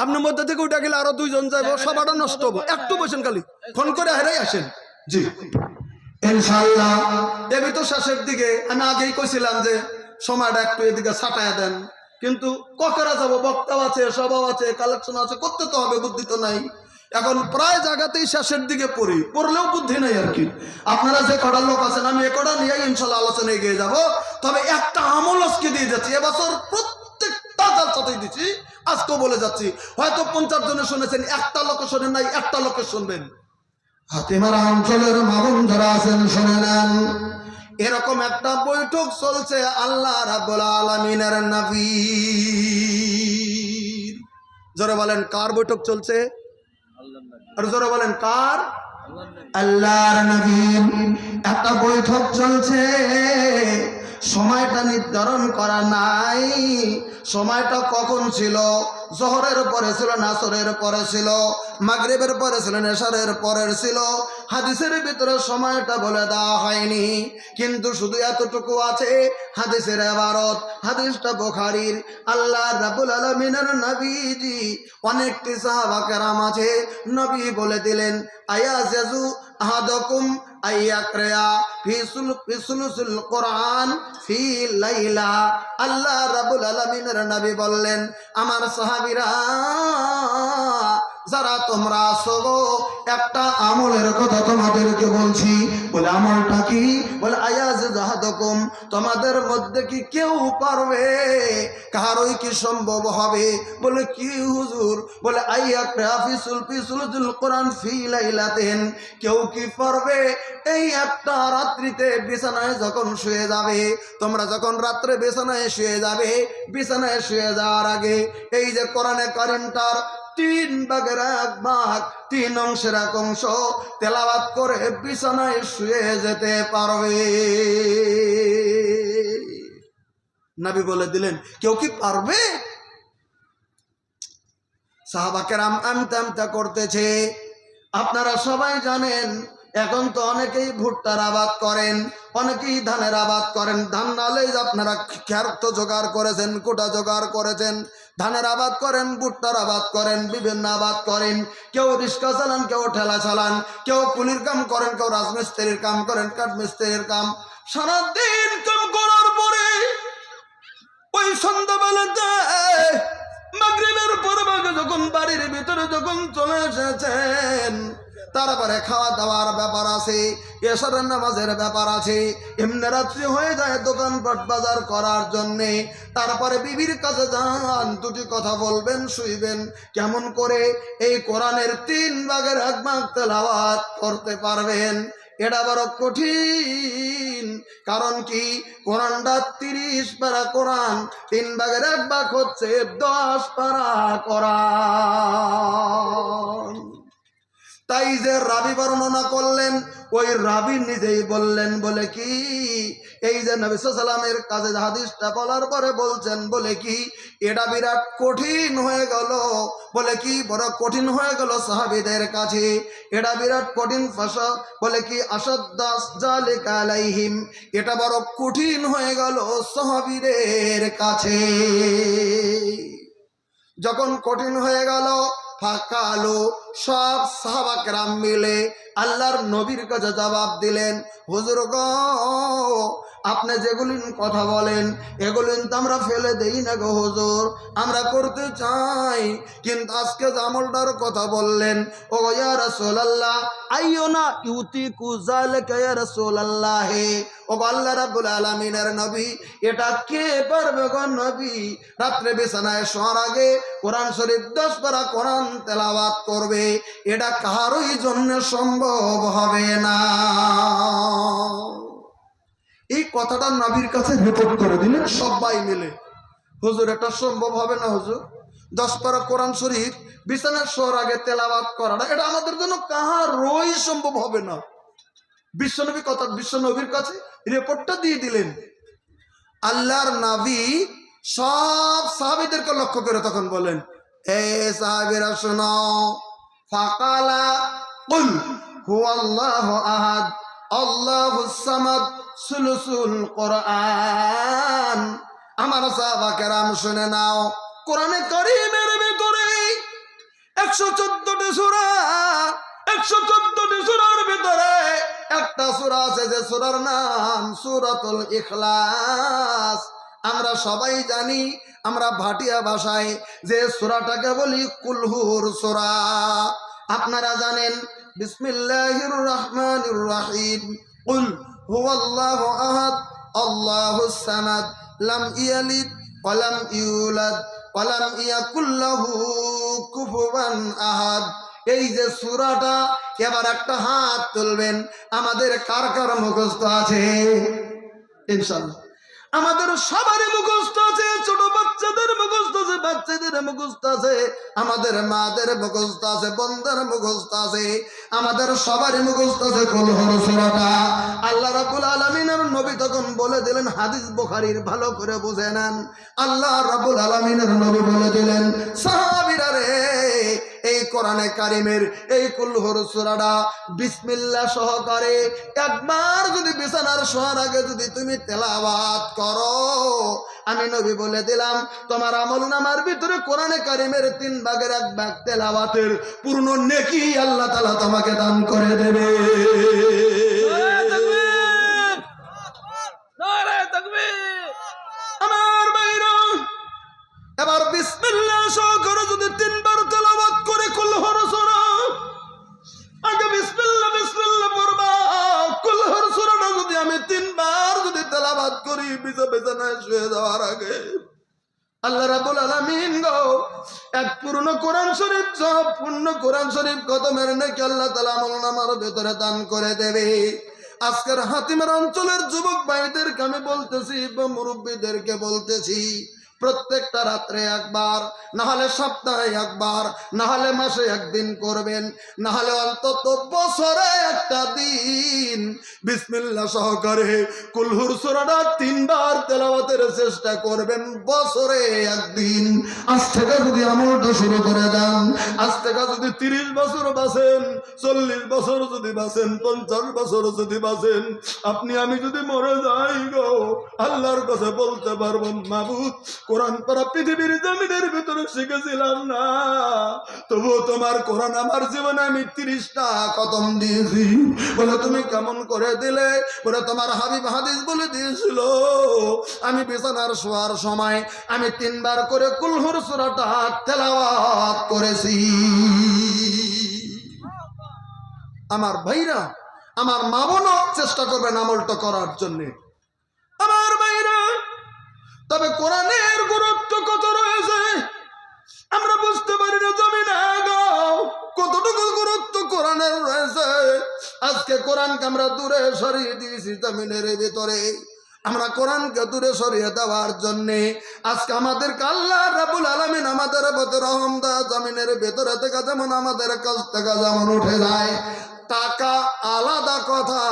[SPEAKER 1] আপনার মধ্যে থেকে উঠে গেলে আরো 2 জন যাবো, সবারটা নষ্ট হবো, একটু বসেন, খালি ফোন করে হেরাই আসেন। জি ইনশাআল্লাহ। এবি তো শেষের দিকে, আমি আগেই কইছিলাম যে সময়টা একটু এদিকে ছাটায় দেন, কিন্তু ককেরা যাবো, বক্তাও আছে, সবাও আছে, কালেকশন আছে, করতে তো হবে, বুদ্ধি তো নাই। এখন প্রায় জায়গাতেই শেষের দিকে পড়লেও বুদ্ধি নাই আর কি। আপনারা যে কটা লোক আছেন আমি এ কটা নিয়ে ইনশাল্লাহ আলোচনা এগিয়ে যাবো। তবে একটা আমল আজকে দিয়ে যাচ্ছি, এবছর প্রত্যেকটা যার সাথেই দিচ্ছি, আজকেও বলে যাচ্ছি। হয়তো 50 জনে শুনেছেন, একটা লোকে শোনেন নাই, একটা লোকে শুনবেন। হাতিমারা অঞ্চলের মা বোন যারা আছেন শুনে নেন, এরকম একটা বৈঠক চলছে আল্লাহ রাব্বুল আলামিনের নবীর। জোরে বলেন কার বৈঠক চলছে? আর জোরে বলেন কার? আল্লাহর নবীর একটা বৈঠক চলছে। সময়টা নির্ধারণ করা নাই, সময়টা কখন ছিল? জোহরের পরে ছিল, নাসরের পরে ছিল, মাগরিবের পরে ছিল, এশারের পরে ছিল। হাদিসের ভিতরে সময়টা বলে দেওয়া হয়নি, কিন্তু শুধু এতটুকু আছে হাদিসের ইবারত। হাদিসটা বুখারীর। আল্লাহ রাব্বুল আলামিনের নবীজি অনেকটি সাহাবা কেরাম আছে, নবী বলে দিলেন আয়াজাজু আহাদাকুম আইয়াকরা ফি সুলুসুল কোরআন ফি লাইলা। আল্লাহ রাব্বুল আলামিনের নবী বললেন, আমার সাহাবীরা যারা তোমরা আছো, একটা আমলের কথা তোমাদেরকে বলছি। বলে আমলটা কি? বলে আয়াজ জাহাদকুম, তোমাদের মধ্যে কি কেউ পারবে? কারোই কি সম্ভব হবে? বলে কি হুজুর? বলে আইয়াকরা ফি সুলুসুল কোরআন ফি লাইলাতিন, কেউ কি পারবে এই একটা রাত্রিতে বিছানায় যখন শুয়ে যাবে, তোমরা যখন রাত্রে বিছানায় শুয়ে যাবে, বিছানায় শুয়ে যাওয়ার আগে এই যে কোরআনে কারিমটার 3 ভাগের 1 ভাগ, 3 অংশের 1 অংশ তেলাওয়াত করে বিছানায় শুয়ে যেতে পারবে। নবী বলে দিলেন, কেউ কি পারবে? সাহাবা কেরাম আমতা আমতা করতেছে। আপনারা সবাই জানেন এখন তো অনেকেই ভুট্টার আবাদ করেন, অনেকেই ধানের আবাদ করেন। ধান নালেই আপনারা ক্ষেত জোগাড় করেছেন, কোটা জোগাড় করেছেন, ধানের আবাদ করেন, ভুট্টার আবাদ করেন, বিভিন্ন আবাদ করেন। কেউ রিক্সা চালান, কেউ ঠেলা চালান, কেউ কুলির কাম করেন, কেউ রাজমিস্ত্রির কাম করেন, কাঠমিস্ত্রির কাম। সারাদিন কাম করার পরে ওই সন্ধ্যাবেলাতে মাগরিবের পর ভাগে যখন বাড়ির ভিতরে যখন চলে এসেছেন, তারপরে খাওয়া দাওয়ার ব্যাপার আছে, এশারের নামাজের ব্যাপার আছে, এমনি রাত্রি হয়ে যায় দোকানপাট বাজার করার জন্যে। তারপরে বিবির কাছে যান, দুটি কথা বলবেন, শুইবেন। কেমন করে এই কোরআনের 3 ভাগের 1 ভাগ তেলাওয়াত করতে পারবেন? এটা বড় কঠিন। কারণ কি, কোরআনটা 30 পারা কোরআন, 3 ভাগের 1 ভাগ হচ্ছে 10 পারা কোরআন। তাই যে রাবি বর্ণনা করলেন, ওই রাবি নিজেই বললেন, বলে কি এই যে নবী সাল্লাল্লাহু আলাইহি ওয়াসাল্লামের কাছে হাদিসটা বলার পরে বলছেন, বলে কি এটা বিরাট কঠিন হয়ে গেল। বলে কি বড় কঠিন হয়ে গেল সাহাবীদের কাছে, এটা বিরাট কঠিন ভাষা। বলে কি আসাদ্দাস জালিকা আলাইহিম, এটা বড় কঠিন হয়ে গেল সাহাবীদের কাছে। যখন কঠিন হয়ে গেল, ফাঁকা আলো সব সাহাবা কেরাম মিলে আল্লাহর নবীর কাছে জবাব দিলেন, হুজুর গো, আপনি যেগুলি কথা বলেন এগুলি তো আমরা ফেলে দেই না গো হুজুর, আমরা করতে চাই। কিন্তু আজকে যে আমলটার কথা বললেন, ও ইয়া রাসূলুল্লাহ, আইয়ুনা ইউতিকু যালিকা ইয়া রাসূলুল্লাহ, ও আল্লাহ রাব্বুল আলামিনের নবী, এটা কে পারবে গো নবী? রাত্রে বিছানায় শোয়ার আগে কোরআন শরীফ 10 পারা কোরআন তেলাওয়াত করবে, এটা কারোই জন্য সম্ভব হবে না। এই কথাটা নবীর কাছে রিপোর্ট করে দিলেন সবাই মিলে। হুজুর এটা সম্ভব হবে না হুজুর, 10 পারা কোরআন শরীফ বিছানায় শোয়ার আগে তেলাওয়াত করাটা এটা আমাদের জন্য কারোই সম্ভব হবে না। বিশ্বনবীর কাছে রিপোর্টটা দিয়ে দিলেন। আল্লাহর নবী সব সাহাবীদেরকে লক্ষ্য করে তখন বলেন, এ সাহাবীরা শোনো, ফাকালা কুল হুয়াল্লাহু আহাদ আল্লাহুস সামাদ সুলুসুল কোরআন। আমার সাহাবা কেরাম শুনে নাও, কোরআনে কারীমের ভিতরে 114টি সূরা, 114টি সূরার ভিতরে একটা সূরা আছে যে সূরার নাম সূরাতুল ইখলাস। আমরা সবাই জানি, আমরা ভাটিয়া ভাষায় যে সূরাটাকে বলি কুলহুর সূরা। আপনারা জানেন বিসমিল্লাহির রহমানির রহিম, কুল হুয়াল্লাহু আহাদ আল্লাহুস সামাদ লাম ইয়ালিদ ওয়া লাম ইউলাদ ওয়া লাম ইয়াকুল লাহু কুফুয়ান আহাদ। এই যে সূরাটা, এবার একটা হাত তুলবেন, আমাদের কার কার মুখস্থ আছে? ইনশাআল্লাহ আমাদের সবারই মুখস্থ আছে, ছোট বাচ্চাদের মুখস্থ আছে, বাচ্চাদের মুখস্থ আছে, আমাদের মাদের মুখস্থ আছে, বোনদের মুখস্থ আছে, আমাদের সবারই মুখস্থ আছে কুলহুর সূরাটা। আল্লাহ রাব্বুল আলামিনের নবী তখন বলে দিলেন, হাদিস বুখারীর ভালো করে বুঝে নেন। আল্লাহ রাব্বুল আলামিনের নবী বলে দিলেন, সাহাবীরা রে, এই কোরআনে কারিমের এই কুলহুর সূরাটা বিসমিল্লাহ সহকারে একবার যদি বিছানার শোয়ার আগে যদি তুমি তেলাওয়াত করো, আমি নবী বলে দিলাম তোমার আমলনামার ভিতরে কোরআনে কারিমের 3 ভাগের 1 ভাগ তেলাওয়াতের পূর্ণ নেকি আল্লাহ তাআলা তোমাকে দান করে দেবে। আমার ভাইরা, এবার বিসমিল্লাহ সহকারে যদি 3 বার তেলাওয়াত করে কুলহুর সূরা, আগে বিসমিল্লাহ বিসমিল্লাহ পড়বা। কুলহুর সূরাটা যদি আমি 3 বার যদি তেলাওয়াত করি বিছানায় শুয়ে যাওয়ার আগে, আল্লাহ রাব্বুল আলামিন গো এক পূর্ণ কোরআন শরীফ, সব পূর্ণ কোরআন শরীফ খতমের নেকি আল্লাহ তাআলা আমলনামার ভিতরে দান করে দেবে। আজকের হাতিমের অঞ্চলের যুবক ভাইদেরকে আমি বলতেছি বা মুরব্বীদেরকে বলতেছি, প্রত্যেকটা রাত্রে একবার, না হলে সপ্তাহে একবার, না হলে মাসে একদিন করবেন, না হলে অন্তত বছরে একটা দিন বিসমিল্লাহ সহকারে কুলহুর সূরাটা 3 বার তেলাওয়াতের চেষ্টা করবেন, বছরে একদিন। আজ থেকে যদি আমলটা শুরু করে দেন, আজ থেকে যদি 30 বছর বাঁচেন, 40 বছর যদি বাঁচেন, 50 বছর যদি বাঁচেন, আপনি আমি যদি মরে যাই গো, আল্লাহর কাছে বলতে পারবো, মাবুদ কোরআন পড়া পৃথিবীর জমিনের ভিতরে শিখেছিলাম না, তবুও তোমার কোরআন আমার জীবনে আমি 30টা খতম দিয়েছি। বলে তুমি কেমন করে দিলে? বলে তোমার হাবিব হাদিস বলে দিয়েছিল, আমি বিছানার শোয়ার সময় আমি 3 বার করে কুলহুর সূরাটা তেলাওয়াত করেছি। আমার ভাইরা, আমার মা বোনও চেষ্টা করবেন আমলটা করার জন্য। আমার ভাইরা, তবে কোরআনের গুরুত্ব কত রয়েছে আমরা বুঝতে পারি না। জমিনে কতটুকু গুরুত্ব কোরআনের রয়েছে। আজকে কোরআনকে আমরা দূরে সরিয়ে দিয়েছি জমিনের ভিতরে। আমরা কোরআনকে দূরে সরিয়ে দেওয়ার জন্য আজকে আমাদেরকে আল্লাহ রাব্বুল আলামিন আমাদের প্রতি রহম দেয়। জমিনের ভেতরে থেকে যেমন আমাদের কাছ থেকে যেমন উঠে যায়, টাকা আলাদা কথা,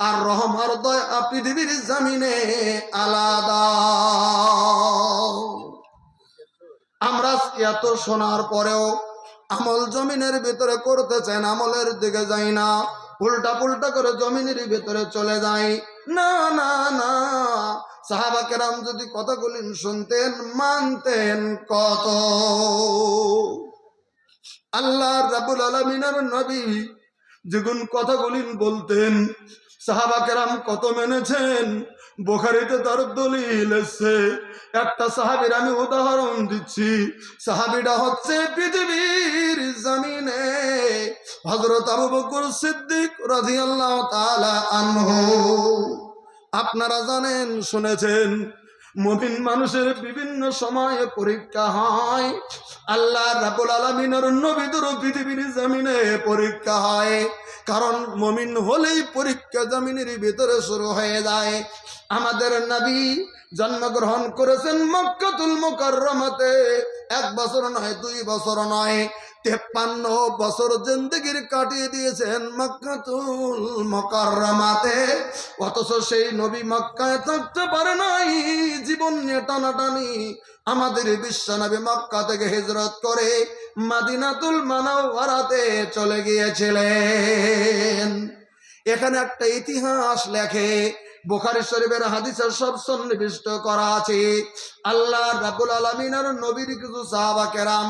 [SPEAKER 1] আর রহম আর দয়া পৃথিবীর জমিনে আলাদা। আমরা এত শোনার পরেও আমল জমিনের ভিতরে করতে চাই না, আমলের দিকে যাই না, উল্টা পুল্টা করে জমিনের ভিতরে চলে যাই। না না না, সাহাবা কেরাম যদি কথাগুলি শুনতেন, মানতেন কত। আল্লাহ রাব্বুল আলামিনের নবী যেগুন কথাগুলি বলতেন, সাহাবা কেরাম কত মেনেছেন। বুখারীতে তার দলিল আছে। একটা সাহাবীর আমি উদাহরণ দিচ্ছি। সাহাবীটা হচ্ছে পৃথিবীর জমিনে হযরত আবু বকর সিদ্দিক রাদিয়াল্লাহু তাআলা আনহু। আপনারা জানেন, শুনেছেন, মুমিন মানুষের বিভিন্ন সময়ে পরীক্ষা হয়। আল্লাহ রাব্বুল আলামিনের নবীদেরও পৃথিবীর জমিনে পরীক্ষা হয়। কারণ মুমিন হলেই পরীক্ষা জমিনের ভিতরে শুরু হয়ে যায়। আমাদের নবী জন্মগ্রহণ করেছেন মক্কাতুল মুকাররমাতে। 1 বছর নয়, 2 বছর নয়, 53 বছর জিন্দেগির কাটিয়ে দিয়েছেন মক্কাতুল মুকাররমাতে। অথচ সেই নবী মক্কায় থাকতে পারে নাই, জীবন নিয়ে টানাটানি। আমাদের বিশ্ব নবী মক্কা থেকে হিজরত করে মদিনাতুল মুনাওয়ারাতে চলে গিয়েছিলেন। এখানে একটা ইতিহাস লেখে, বুখারী শরীফের হাদিসের সব সন্নিবিষ্ট করা আছে। আল্লাহ রাব্বুল আলামিনের নবীর কিছু সাহাবা কেরাম,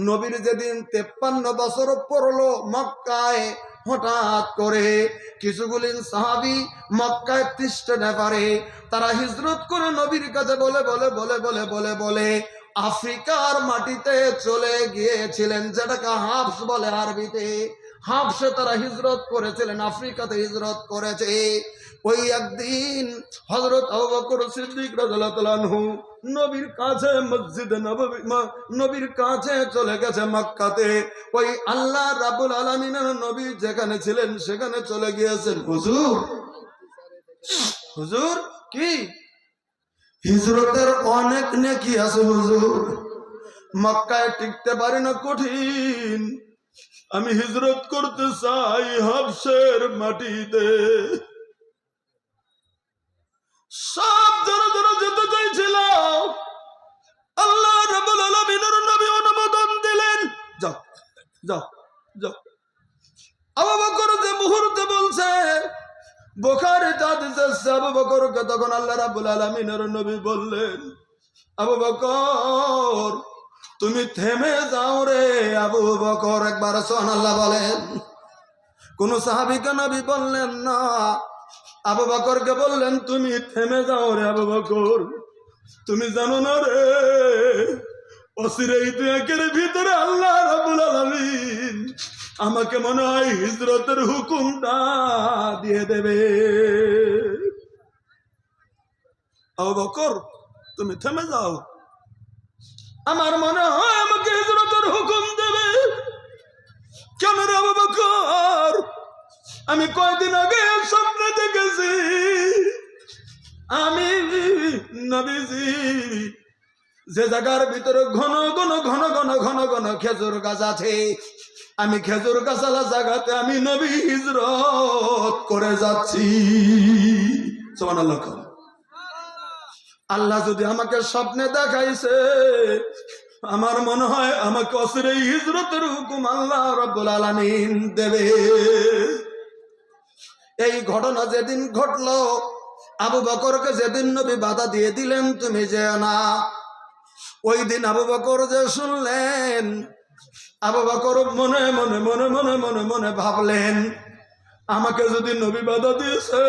[SPEAKER 1] নবীর যেদিন 53 বছর পড়লো মক্কায়, হঠাৎ করে কিছুগুলি সাহাবী মক্কায় তিষ্ঠে না পারে, তারা হিজরত করে নবীর কাছে বলে বলে বলে বলে বলে বলে আফ্রিকার মাটিতে চলে গিয়েছিলেন, যেটাকে হাবস বলে আরবিতে। হাবসে তারা হিজরত করেছিলেন, আফ্রিকাতে হিজরত করেছে। ওই একদিন হযরত আবু বকর সিদ্দিক রাদিয়াল্লাহু তাআলা আনহু নবীর কাছে মসজিদে নববী, নবীর কাছে চলে গেছে মক্কাতে। ওই আল্লাহ রাব্বুল আলামিনের নবী যেখানে ছিলেন সেখানে চলে গিয়েছেন। হুজুর, হুজুর কি হিজরতের অনেক নেকি আছে হুজুর, মক্কায় টিকতে পারি না, কঠিন, আমি হিজরত করতে চাই হাবশের মাটিতে। সব যারা যারা যেতে চাইছিল আল্লাহ রাব্বুল আলামিনের নবী অনুমোদন দিলেন, যাও যাও যাও। আবু বকর যে মুহূর্তে বলছে, বুখারীতে হাদিস আছে, আবু বকরকে তখন আল্লাহ রাব্বুল আলামিনের নবী বললেন, আবু বকর তুমি থেমে যাও রে। আবু বকর, একবার সুবহানাল্লাহ বলেন। কোন সাহাবীকে নবী বললেন না, আবু বকরকে বললেন তুমি থেমে যাও রে আবু বকর। তুমি জানো না রে, অচিরেই দুয়েকের ভিতরে আল্লাহ রাব্বুল আলামিন আমাকে মনে হয় হিজরতের হুকুমটা দিয়ে দেবে। আবু বকর তুমি থেমে যাও, আমার মনে হয় আমাকে হিজরতের হুকুম দেবে। কেন রে আবু বকর? আমি কয়দিন আগে স্বপ্নে দেখেছি আমি নবীজি যে জায়গার ভিতরে ঘন ঘন ঘন ঘন ঘন ঘন খেজুর গাছ আছে, আমি খেজুর গাছালা জায়গাতে আমি নবী হিজরত করে যাচ্ছি। সুবহানাল্লাহ। আল্লাহ যদি আমাকে স্বপ্নে দেখাইছে, আমার মনে হয় আমাকে অচিরে হিজরতের হুকুম আল্লাহ রাব্বুল আলামিন দেবে। এই ঘটনা যেদিন ঘটলো, আবু বকরকে যেদিন নবী বাধা দিয়ে দিলেন তুমি যেও না, ওই দিন আবু বকর যে শুনলেন, আবু বকর মনে মনে মনে মনে মনে মনে ভাবলেন, আমাকে যদি নবী বাধা দিয়েছে,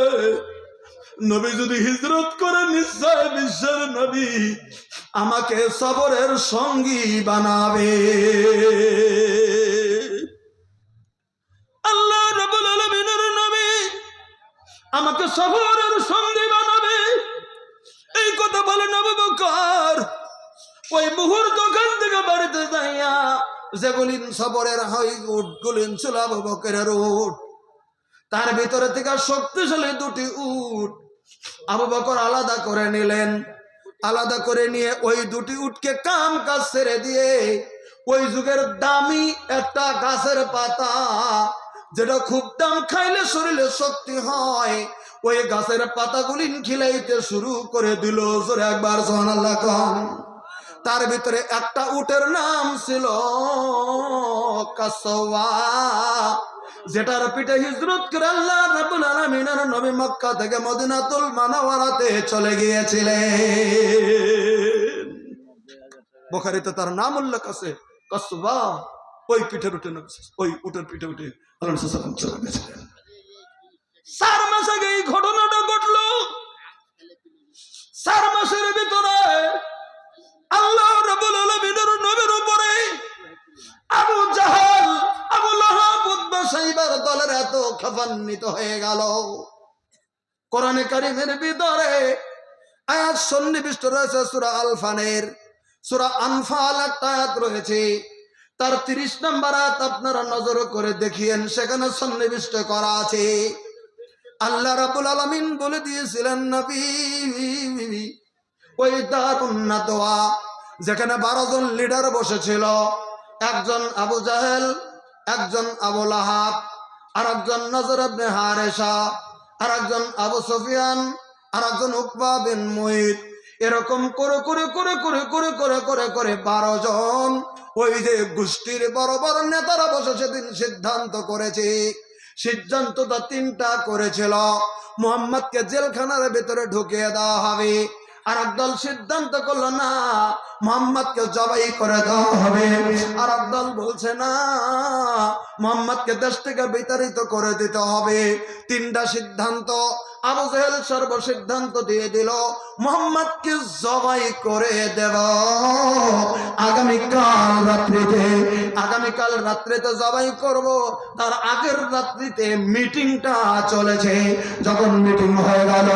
[SPEAKER 1] নবী যদি হিজরত করে নিশ্চয় বিশ্বের নবী আমাকে সবরের সঙ্গী বানাবে। আল্লাহ রাব্বুল আলামিনের নবী আমাকে সবরের সঙ্গী বানাবে, এই কথা বলে আবু বকর ওই মুহূর্ত ওখান থেকে বাড়িতে যাইয়া যেগুলিন সবরের উট গুলিন ছিল আবু বকরের উট, তার ভিতরে থেকে শক্তিশালী দুটি উট আবু বকর আলাদা করে নিলেন। আলাদা করে নিয়ে ওই দুটি উটকে কাম কাজ ছেড়ে দিয়ে ওই যুগের দামি একটা গাছের পাতা, যেটা খুব দাম, খাইলে শরীরে শক্তি হয়, ওই গাছের পাতাগুলি খিলাইতে শুরু করে দিল। জোরে একবার সুবহানাল্লাহ কন। তার ভিতরে একটা উটের নাম ছিল কাসওয়া, যেটার পিঠে হিজরত করে আল্লাহ রাব্বুল আলামিনের নবী মক্কা থেকে মদিনাতুল মুনাওয়ারাতে চলে গিয়েছিলেন। বুখারীতে তার নাম উল্লেখ আছে কাসওয়া। ওই পিঠের উঠে ওই উটের পিঠে উঠে আল্লাহ রাসূল সাল্লাল্লাহু আলাইহি ওয়াসাল্লাম চলে গেছিলেন। 4 মাস আগে এই ঘটনাটা ঘটলো। 4 মাসের ভিতরে আল্লাহ রাব্বুল আলামিনের নবীর উপরে আবু জাহাল, আবু লাহাব, উতবা, সাইবার দলের এত খফান্বিত হয়ে গেল। কোরআনে কারীমের ভিতরে আয়াত সন্নিবিষ্ট রয়েছে সূরা আল-ফানের, সূরা আনফাল একটা আয়াত রয়েছে, তার 30 নম্বর আয়াত আপনারা নজর করে দেখিয়েন, সেখানে সন্নিবিষ্ট করা আছে। আল্লাহ রাব্বুল আলামিন বলে দিয়েছিলেন, নবী ওই দারুন নাদওয়া যেখানে 12 জন লিডার বসেছিল, একজন আবু জাহেল, একজন আবু লাহাব, আর একজন নজর ইবনে হারেসা, আর একজন আবু সুফিয়ান, আর একজন উকবা বিন মুইত, এরকম করে করে করে করে করে করে করে করে 12 জন ওই যে গোষ্ঠীর বড় বড় নেতারা বসে সেদিন সিদ্ধান্ত করেছে। সিদ্ধান্তটা 3টা করেছিল, মুহাম্মদকে জেলখানার ভিতরে ঢুকিয়ে দেওয়া হবে। আর একদল সিদ্ধান্ত করলো না, মুহাম্মদকে জবাই করে দেওয়া হবে। আর একদল বলছে না, মুহাম্মদকে দেশ থেকে বিতাড়িত করে দিতে হবে। 3টা সিদ্ধান্ত। আবু জাহেল সর্বসিদ্ধান্ত দিয়ে দিল, মুহাম্মদকে জবাই করে দেব আগামীকাল রাত্রিতে। আগামীকাল রাত্রিতে জবাই করব, তার আগের রাত্রিতে মিটিংটা চলেছে। যখন মিটিং হয়ে গেল,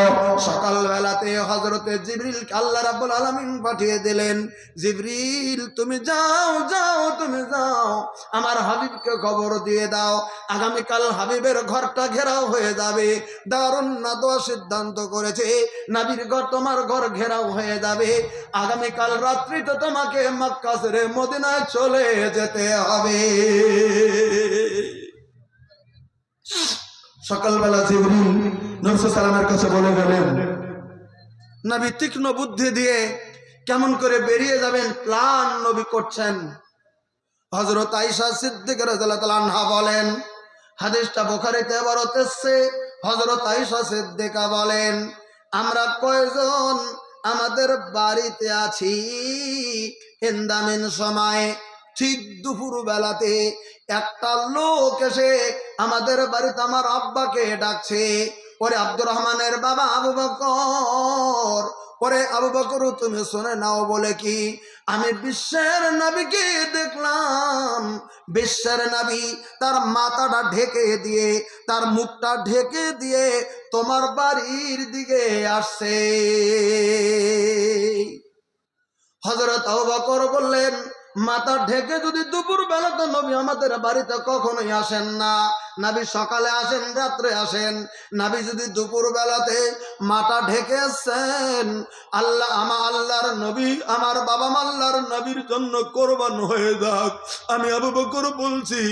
[SPEAKER 1] সকালবেলাতে হযরতে জিবরিল আল্লাহ রাব্বুল আলামিন পাঠিয়ে দিলেন, জিবরিল তুমি যাও যাও তুমি যাও, আমার হাবিবকে খবর দিয়ে দাও, আগামীকাল হাবিবের ঘরটা ঘেরাও হয়ে যাবে। দারুন নাদওয়া সিদ্ধান্ত করেছে, নবীর ঘর তোমার ঘর ঘেরাও হয়ে যাবে। আগামীকাল রাত্রিতে তোমাকে মক্কা ছেড়ে মদিনায় চলে যেতে হবে। সকালবেলা জিবরিল নবী সাল্লাল্লাহু আলাইহি ওয়াসাল্লামের কাছে বলে গেলেন, নবী তীক্ষ্ণ বুদ্ধি দিয়ে কেমন করে বেরিয়ে যাবেন প্ল্যান নবী করছেন। হযরত আয়েশা সিদ্দিকা রাদিয়াল্লাহু তাআলা আনহা বলেন, হাদিসটা বুখারীতে বর্ণিত আছে, হযরত আয়েশা সিদ্দিকা বলেন, আমরা কয়জন আমাদের বাড়িতে আছি, ইন্দামিন সময় ঠিক দুপুর বেলাতে একটা লোক এসে আমাদের বাড়িতে আমার আব্বাকে ডাকছে, ওরে আব্দুর রহমানের বাবা আবু বকর, ওরে আবু বকর তুমি শুনে নাও, বলে কি আমি বিশ্বের নবীকে দেখলাম, বিশ্বের নবী তার মাথাটা ঢেকে দিয়ে, তার মুখটা ঢেকে দিয়ে তোমার বাড়ির দিকে আসছে। হযরত আবু বকর বললেন, মাথা ঢেকে যদি দুপুর বেলা তো নবী আমাদের বাড়িতে কখনোই আসেন না, নাবি সকালে আসেন রাত্রে আসেন, নাবি যদি দুপুর বেলাতে মাথা ঢেকে আসছেন, আল্লাহ আল্লাহর নবী আমার বাবা আল্লাহর নবীর জন্য কোরবান হয়ে যাক। আমি আবু বকর বলছি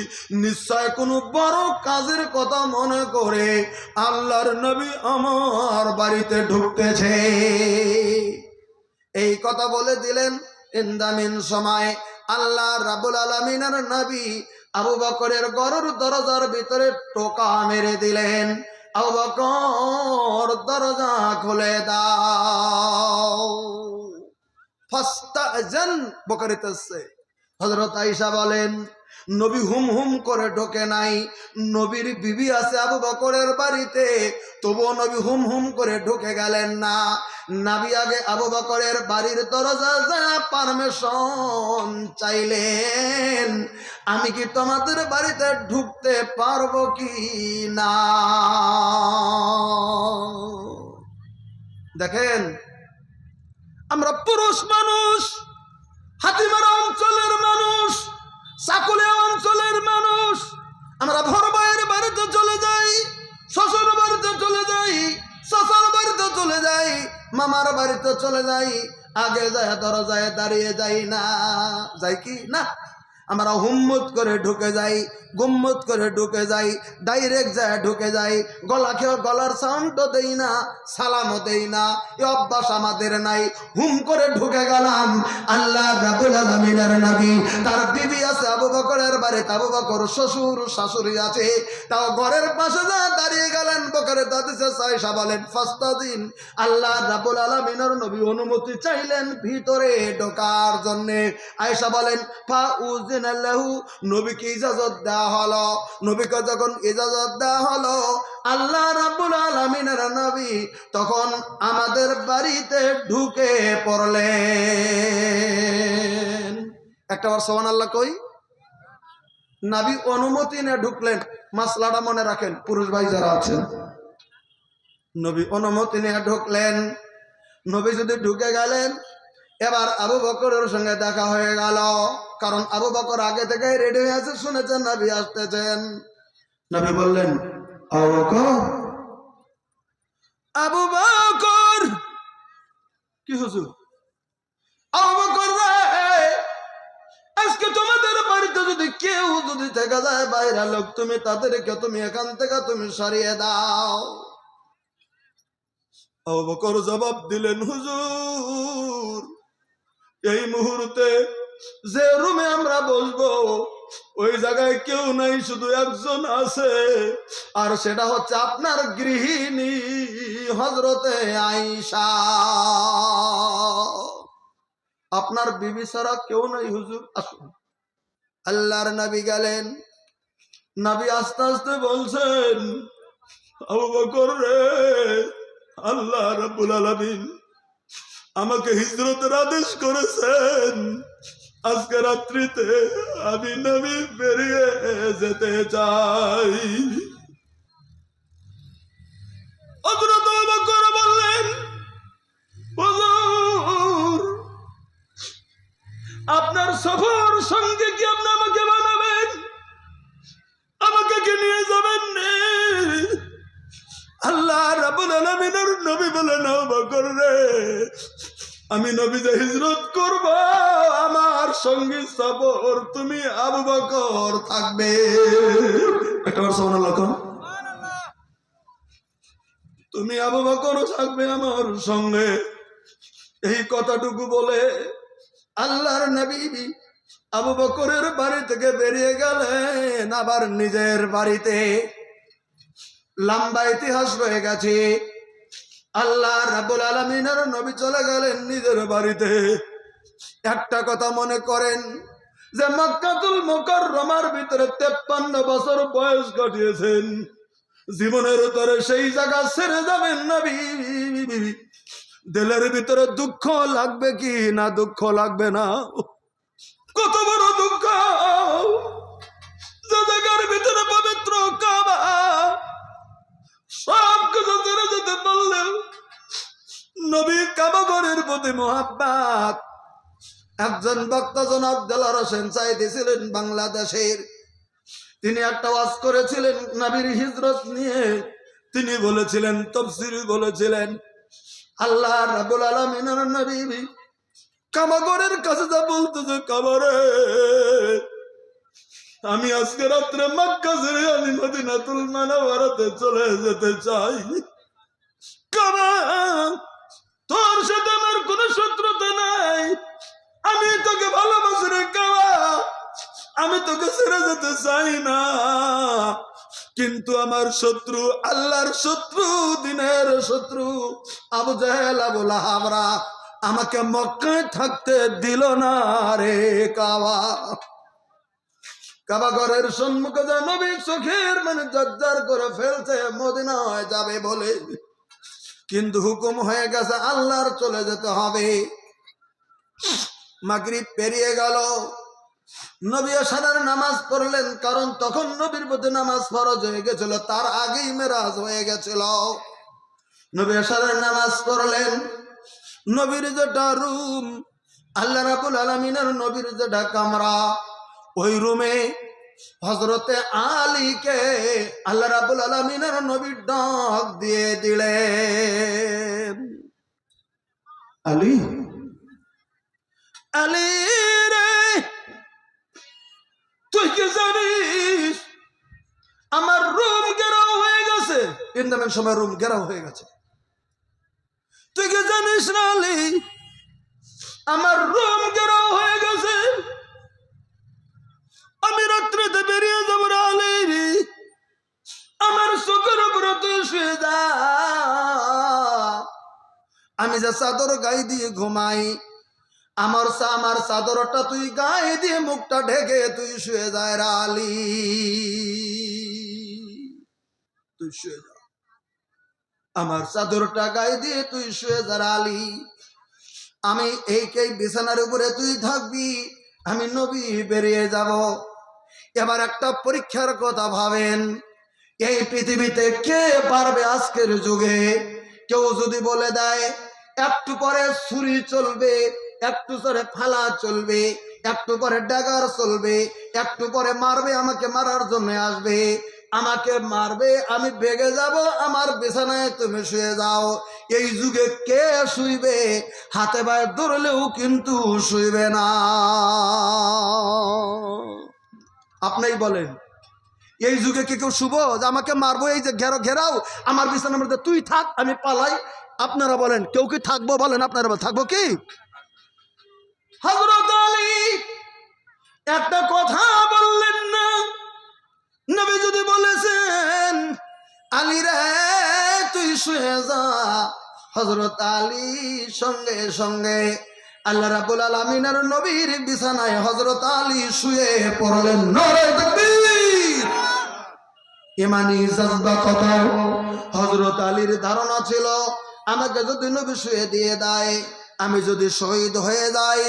[SPEAKER 1] নিশ্চয় কোনো বড় কাজের কথা মনে করে আল্লাহর নবী আমার বাড়িতে ঢুকতেছে। এই কথা বলে দিলেন। ইন্দামিন সময় আল্লাহ রাব্বুল আলামিনের নবী আবু বকরের ঘরের দরজার ভিতরে টোকা মেরে দিলেন, আবু বকর দরজা খুলে দাও। ফাস্তাজান বকরিতেছে। হযরত আয়েশা বলেন নবী হুম হুম করে ঢোকে নাই, নবীর বিবি আছে আবু বকরের বাড়িতে, তবুও নবী হুম হুম করে ঢুকে গেলেন না। নবী আগে আবু বকরের বাড়ির দরজা যা পারমিশন চাইলেন, আমি কি তোমাদের বাড়িতে ঢুকতে পারবো কি না। দেখেন আমরা পুরুষ মানুষ, হাতিমারা অঞ্চলের মানুষ, সাকুলিয়া অঞ্চলের মানুষ, আমরা ভর ভাইয়ের বাড়িতে চলে যাই, শ্বশুর বাড়িতে চলে যাই, চাচার বাড়িতে চলে যাই, মামার বাড়িতে চলে যাই, আগে যায় দরজায় দাঁড়িয়ে যাই না, যাই কি না? আমরা হুম্মত করে ঢুকে যাই, গুম্মত করে ঢুকে যাই, ডাইরেক্ট যায় ঢুকে যাই, গলার সাউন্ডও দেই না, সালামও দেই না। এই অভ্যাস আমাদের নাই। হুম করে ঢুকে গেলাম। আল্লাহ রাব্বুল আলামিনের নবী তার বিবি আছে আবু বকরের বাড়িতে, আবু বকর শ্বশুর শাশুড়ি আছে, তাও ঘরের পাশে যা দাঁড়িয়ে গেলেন। বকরের দাদিসে আয়েশা বলেন ফাস্তাদিন, আল্লাহ রাব্বুল আলামিনের নবী অনুমতি চাইলেন ভিতরে ঢোকার জন্য। আয়েশা বলেন ফাউজিনাল্লাহু, নবীকে ইজাজত দেওয়া হলো। নবীকে যখন ইজাজত দেওয়া হলো, আল্লাহ রাব্বুল আলামিনের নবী তখন আমাদের বাড়িতে ঢুকে পড়লেন। একটাবার সুবহানাল্লাহ কই। নবী অনুমতি নিয়ে ঢুকলেন। মাসলাটা মনে রাখেন পুরুষ ভাই যারা আছেন, নবী অনুমতি নিয়ে ঢুকলেন। নবী যদি ঢুকে গেলেন, এবার আবু বকরের সঙ্গে দেখা হয়ে গেল। কারণ আবু বকর আগে থেকে রেডি হয়ে আছে, শুনেছেন নবী আসতেছেন। নবী বললেন আবু বকর, আবু বকর। কি হুজুর? আবু বকর রে, আজকে তোমাদের বাড়িতে যদি কেউ যদি থেকে যায় বাইরে লোক, তুমি তাদেরকে তুমি এখান থেকে তুমি সরিয়ে দাও। আবু বকর জবাব দিলেন হুজুর, এই মুহূর্তে যে রুমে আমরা বসবো ওই জায়গায় কেউ নাই, শুধু একজন আছে, আর সেটা হচ্ছে আপনার গৃহিণী হযরতে আয়েশা। আপনার বিবি ছাড়া কেউ নাই হুজুর, আসুন। আল্লাহর নবী গেলেন। নবী আস্তে আস্তে বলছেন আবু বকর রে, আল্লাহ রাব্বুল আলামিন আমাকে হিজরতের আদেশ করেছেন। আজকে রাত্রিতে আমি নবী বেরিয়ে যেতে চাই। হযরত আবু বকর বললেন হুজুর, আপনার সফর সঙ্গে কি আপনি আমাকে বানাবেন? আমাকে কি নিয়ে যাবেন? আল্লাহ রাব্বুল আলামিনের নবী বলেন আবু বকর রে, আমি নবী যে হিজরত করব, আমার সঙ্গী সফর তুমি আবু বকর থাকবে। একবার সুবহানাল্লাহ কোন। তুমি আবু বকর থাকবে আমার সঙ্গে। এই কথাটুকু বলে আল্লাহর নবী আবু বকরের বাড়ি থেকে বেরিয়ে গেলেন আবার নিজের বাড়িতে। লম্বা ইতিহাস রয়ে গেছে। আল্লাহ রাব্বুল আলামিনের নবী চলে গেলেন নিজের বাড়িতে। একটা কথা মনে করেন যে মক্কাতুল মুকাররমার ভিতরে 53 বছর বয়স কাটিয়েছেন, জীবনের উত্তরে সেই জায়গা ছেড়ে যাবেন নবী, দিলের ভিতরে দুঃখ লাগবে কি না? দুঃখ লাগবে না? কত বড় দুঃখ! যে জায়গার ভিতরে পবিত্র কাবা, সব কিছু ছেড়ে যেতে পারলেও নবী কাবা ঘরের প্রতি মুহাব্বত। একজন বক্তা জনাব দেলাওয়ার হোসেন সাঈদী ছিলেন বাংলাদেশের। তিনি একটা ওয়াজ করেছিলেন নবীর হিজরত নিয়ে। তিনি বলেছিলেন, তাফসীর বলেছিলেন, আল্লাহ রাব্বুল আলামিনের নবী কাবাগরের কাছে যা বলতেছে, কাবারে আমি আজকে রাত্রে মক্কা ছেড়ে আমি মদিনাতুল মুনাওয়ারাতে চলে যেতে চাই। কাবা, তোর সাথে আমার কোনো শত্রুতা নাই, আমি তোকে ভালোবাসি রে কাবা, আমি তোকে ছেড়ে যেতে চাই না। কিন্তু আমার শত্রু, আল্লাহর শত্রু, দিনের শত্রু আবু জেহেল, আবু লাহাবরা আমাকে মক্কায় থাকতে দিল না রে কাবা। কাবা ঘরের সম্মুখে যা নবী চোখের মানে জর্জর করে ফেলছে মদিনায় যাবে বলে, কিন্তু হুকুম হয়ে গেছে আল্লাহর চলে যেতে হবে। মাগরিব পেরিয়ে গেল, নবী আশারের নামাজ পড়লেন, কারণ তখন নবীর প্রতি নামাজ ফরজ হয়ে গেছিল, তার আগেই মেরাজ হয়ে গেছিল। নবী আশারের নামাজ পড়লেন। নবীর যেটা রুম, আল্লাহ রাব্বুল আলামিনের নবীর যেটা কামরা, ওই রুমে হযরতে আলীকে আল্লাহ রাব্বুল আলামিনের নবী ডাক দিয়ে দিলেন, আলী, আলী রে, তুই কি জানিস আমার রুম ঘেরাও হয়ে গেছে? ইন্দামের সময় রুম ঘেরাও হয়ে গেছে। তুই কি জানিস না আলী, আমার রুম ঘেরাও হয়ে গেছে, আমি রাত্রিতে বেরিয়ে যাব রে আলী, আমার চোখের উপরে তুই শুয়ে যা, আমি যে চাদর গায়ে দিয়ে ঘুমাই, আমার চাদরটা তুই গায়ে দিয়ে মুখটা ঢেকে তুই শুয়ে যায় রে আলী, তুই শুয়ে যা, আমার চাদরটা গায়ে দিয়ে তুই শুয়ে যা রে আলী, আমি এই বিছানার উপরে তুই থাকবি, আমি নবী বেরিয়ে যাব। এবার একটা পরীক্ষার কথা ভাবেন, এই পৃথিবীতে কে পারবে আজকের যুগে, কেউ যদি বলে দেয় একটু পরে ছুরি চলবে, একটু পরে ফালা চলবে, একটু পরে ড্যাগার চলবে, একটু পরে মারবে, আমাকে মারার জন্য আসবে, আমাকে মারবে, আমি বেগে যাব, আমার বিছানায় তুমি শুয়ে যাও, এই যুগে কে শুইবে? হাতে পায়ে ধরলেও কিন্তু শুইবে না। আপনিই বলেন, এই যুগে কি কেউ শুভ যে আমাকে মারবো, এই যে ঘেরাও আমার বিছানার মধ্যে, তুই থাক আমি পালাই? আপনারা বলেন, কেউ কি থাকবো? বলেন আপনারা, থাকবো কি? হযরত আলী একটা কথা বললেন না। নবী যদি বলেছেন আলী রে তুই শুয়ে যা, হযরত আলী সঙ্গে সঙ্গে আল্লাহ রাব্বুল আলামিনের নবীর বিছানায় হযরত আলী শুয়ে পড়লেন। নারে তাকবীর! ইমানি জজবা কত! হযরত আলীর ধারণা ছিল, আমাকে যদি নবী শুয়ে দিয়ে দেয়, আমি যদি শহীদ হয়ে যাই,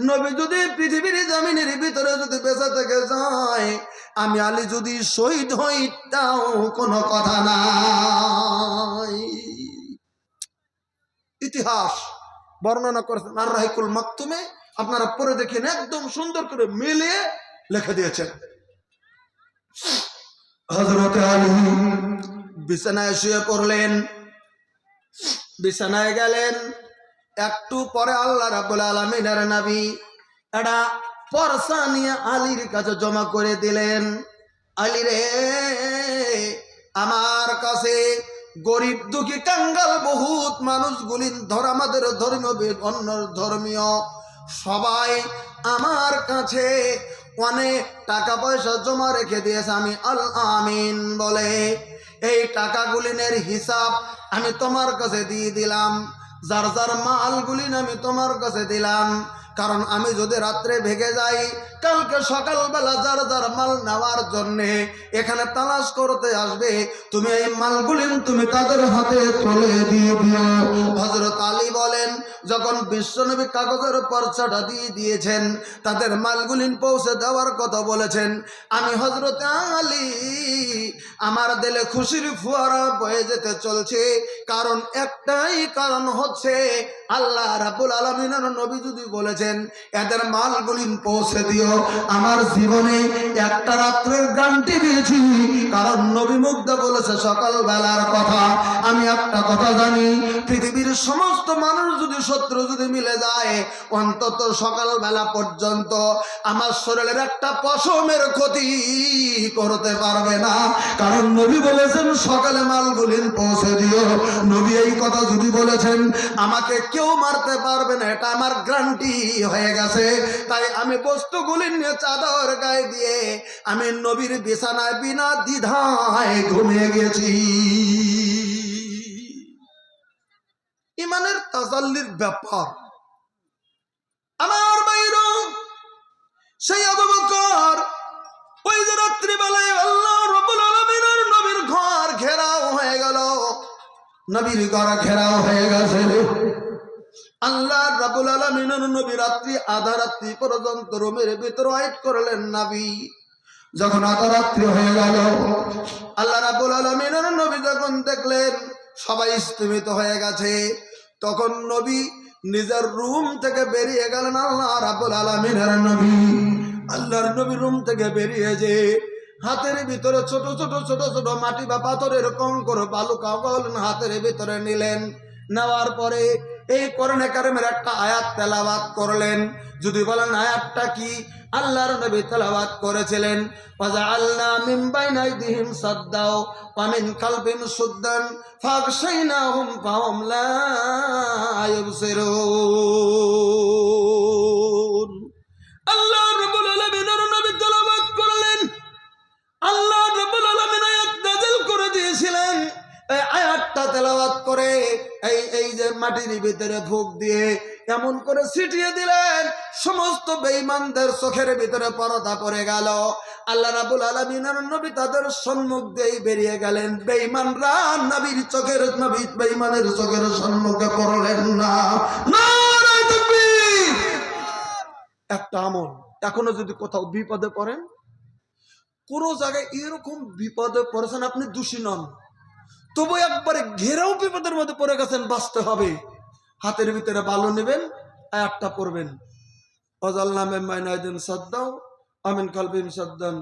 [SPEAKER 1] নবী যদি পৃথিবীর জমিনের ভিতরে যদি বেঁচে থেকে যায়, আমি আলী যদি শহীদ হই তাও কোনো কথা নাই। ইতিহাস বর্ণনা করেছেন আর রাহিকুল মাকতুমে, আপনারা পড়ে দেখেন, একদম সুন্দর করে মিলিয়ে লিখে দিয়েছেন। হযরত আলী বিছানায় শুয়ে পড়লেন, বিছানায় গেলেন। একটু পরে আল্লাহ রাব্বুল আলামিনের নবী এটা পরসা নিয়ে আলীর কাছে জমা করে দিলেন। আলী রে, আমার কাছে গরিব দুঃখী কাঙ্গাল বহুত মানুষগুলি আমাদের ধর্মীয় অন্য ধর্মীয় সবাই আমার কাছে অনেক টাকা পয়সা জমা রেখে দিয়েছে, আমি আল আমিন বলে এই টাকাগুলিনের হিসাব আমি তোমার কাছে দিয়ে দিলাম, যার যার মালগুলিন আমি তোমার কাছে দিলাম, কারণ আমি যদি রাত্রে ভেগে যাই, কালকে সকালবেলা যার যার মাল নেওয়ার জন্যে এখানে তালাশ করতে আসবে, তুমি এই মালগুলি তুমি তাদের হাতে তুলে দিয়ে দিও। হযরত আলী বলেন, যখন বিশ্বনবী কাগজের পর্চাটা দিয়ে দিয়েছেন, তাদের মালগুলি পৌঁছে দেওয়ার কথা বলেছেন, আমি হযরত আলী আমার দিলে খুশির ফোয়ারা বয়ে যেতে চলছে, কারণ একটাই কারণ হচ্ছে আল্লাহ রাব্বুল আলামিনের নবী যদি বলেছে দিয়েছেন, এদের মালগুলি পৌঁছে দিও। আমার জীবনে একটা রাত্রের গ্যারান্টি দিয়েছি, কারণ নবী মুগ্ধ বলেছে সকালবেলার কথা। আমি একটা কথা জানি, পৃথিবীর সমস্ত মানুষ যদি শত্রু যদি মিলে যায়, অন্তত সকালবেলা পর্যন্ত আমার শরীরের একটা পশমের ক্ষতি করতে পারবে না, কারণ নবী বলেছেন সকালে মালগুলি পৌঁছে দিও। নবী এই কথা যদি বলেছেন, আমাকে কেউ মারতে পারবে না, এটা আমার গ্যারান্টি হয়ে গেছে। তাই আমি বস্তুগুলি নিয়ে চাদর গায়ে দিয়ে আমি নবীর বিছানায় বিনা দ্বিধায় ঘুমিয়ে গেছি। ইমানের তাসাল্লির ব্যাপার। আমার বাইরে সেই আবু বকর ওই যে রাত্রিবেলায় আল্লাহ রাব্বুল আলামিনের নবীর ঘর ঘেরাও হয়ে গেল, নবীর ঘর ঘেরাও হয়ে গেছে। আল্লাহ রাব্বুল আলামিনের নবী রাত্রি আধা রাত্রি পর্যন্ত রুমের ভিতরে ওয়েট করলেন। নবী যখন আধা রাত্রি হয়ে গেল, আল্লাহ রাব্বুল আলামিনের নবী যখন দেখলেন সবাই স্থিমিত হয়ে গেছে, তখন নবী নিজের রুম থেকে বেরিয়ে গেলেন। আল্লাহ রাব্বুল আলামিনের নবী, আল্লাহর নবী রুম থেকে বেরিয়ে যে হাতের ভিতরে ছোট ছোট ছোট ছোট মাটি বা পাথরের কঙ্কর বালু কাগজ হাতের ভিতরে নিলেন। নেওয়ার পরে এই কোরআনে কারিমের একটা আয়াত তেলাওয়াত করলেন। যদি বলেন আয়াতটা কি, আল্লাহর নবী তেলাওয়াত করেছিলেন, ওয়াজআলনা মিন বাইনা আইদিহিম সাদ্দাও ওয়া মিন খালফিহিম সুদ্দান ফাগশাইনাহুম ফাহুম লা ইউবসিরুন। আল্লাহ রাব্বুল আলামিনের নবী তেলাওয়াত করলেন। আল্লাহ রাব্বুল আলামিন আয়াত নাযিল করে দিয়েছিলেন। এই আয়াতটা তেলাওয়াত করে এই যে মাটির ভিতরে ফুঁক দিয়ে এমন করে ছিটিয়ে দিলেন, সমস্ত বেঈমানদের চোখের ভিতরে পর্দা পড়ে গেল। আল্লাহ রাব্বুল আলামিনের নবী তাদের সম্মুখ দিয়ে বেরিয়ে গেলেন। বেঈমানরা নবীর চোখের নবী বেঈমানের চোখের সম্মুখে পড়লেন না। নারে তাকবীর! একটা আমল, এখনো যদি কোথাও বিপদে পড়েন, কোন জায়গায় এরকম বিপদে পড়েছেন, আপনি দোষী নন, তবু একবারে ঘেরাও বিপদের মধ্যে পড়ে গেছেন, বাঁচতে হবে, হাতের ভিতরে বালু নেবেন, আয়াতটা পড়বেন, ওয়াজআলনা মিন বাইনা আইদিহিম সাদ্দাও ওয়া মিন খালফিহিম সাদ্দান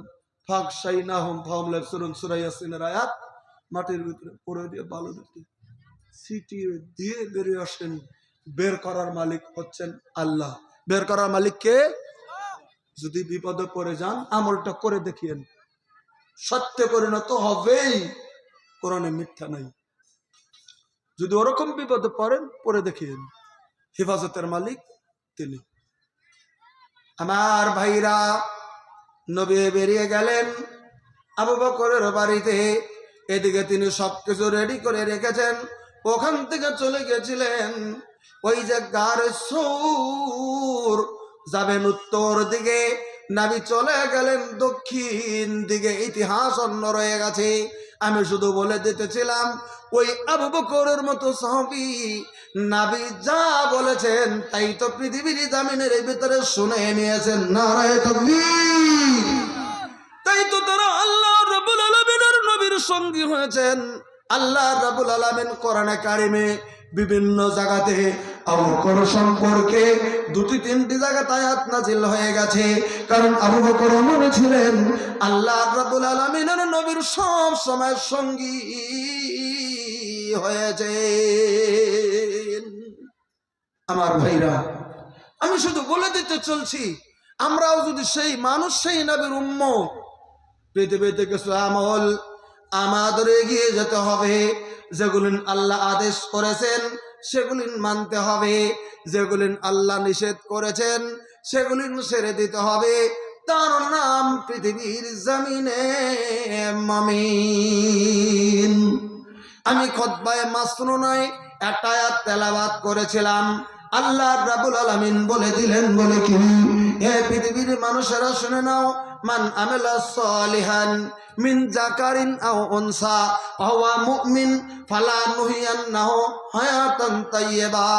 [SPEAKER 1] ফাগশাইনাহুম ফাহুম লা ইউবসিরুন। সূরা ইয়াসিনের আয়াত মাটির ভিতরে পড়ে দিয়ে বালু দিতে ছিটিয়ে দিয়ে বেরিয়ে আসেন। বের করার মালিক হচ্ছেন আল্লাহ। বের করার মালিক কে? যদি বিপদে পড়ে যান, আমলটা করে দেখিয়েন, সত্য পরিণত হবেই, কোরআনে মিথ্যা নাই। যদি ওরকম বিপদে পড়েন, পড়ে দেখিয়েন, হেফাজতের মালিক তিনি। আমার ভাইরা, নবী বেরিয়ে গেলেন আবু বকরের বাড়িতে। এদিকে তিনি সবকিছু রেডি করে রেখেছেন। ওখান থেকে চলে গেছিলেন ওই যে গারে সূর, যাবেন উত্তর দিকে, নবী চলে গেলেন দক্ষিণ দিকে। ইতিহাস অন্য রয়ে গেছে। আমি শুধু বলে দিতেছিলাম, ওই আবু বকরের মতো সাহাবী নবী যা বলেছেন তাই তো পৃথিবীর জামিনের ভিতরে শুনে নিয়েছেন। নারায়ে তাকবীর! তাই তো তারা আল্লাহ রাব্বুল আলামিনের নবীর সঙ্গী হয়েছেন। আল্লাহ রাব্বুল আলামিন কোরআনে কারিমে বিভিন্ন জায়গাতে আবু বকর সম্পর্কে দুটি তিনটি জায়গাতে আয়াত নাযিল হয়ে গেছে, কারণ আবু বকর মনে ছিলেন আল্লাহ রাব্বুল আলামিনের নবীর সব সময় সঙ্গী হয়েছে। আমার ভাইরা, আমি শুধু বলে দিতে চলছি, আমরাও যদি সেই মানুষ, সেই নবীর উম্মত, পৃথিবীতে কিছু আমল আমাদের এগিয়ে যেতে হবে। যেগুলি আল্লাহ আদেশ করেছেন সেগুলি মানতে হবে, যেগুলি আল্লাহ নিষেধ করেছেন সেগুলি ছেড়ে দিতে হবে। তার নাম পৃথিবীর জমিনে মুমিন। আমি খুতবায়ে মাসনুনায় একটা আয়াত তেলাওয়াত করেছিলাম। আল্লাহ রাব্বুল আলামিন বলে দিলেন, বলে কি, হে পৃথিবীর মানুষেরা শুনে নাও, মান আমিলা সালিহান মিন যাকারিন আও উনসা ফাহুয়া মুমিন ফালা নুহিয়ান্নাহু হায়াতান তাইয়্যিবা।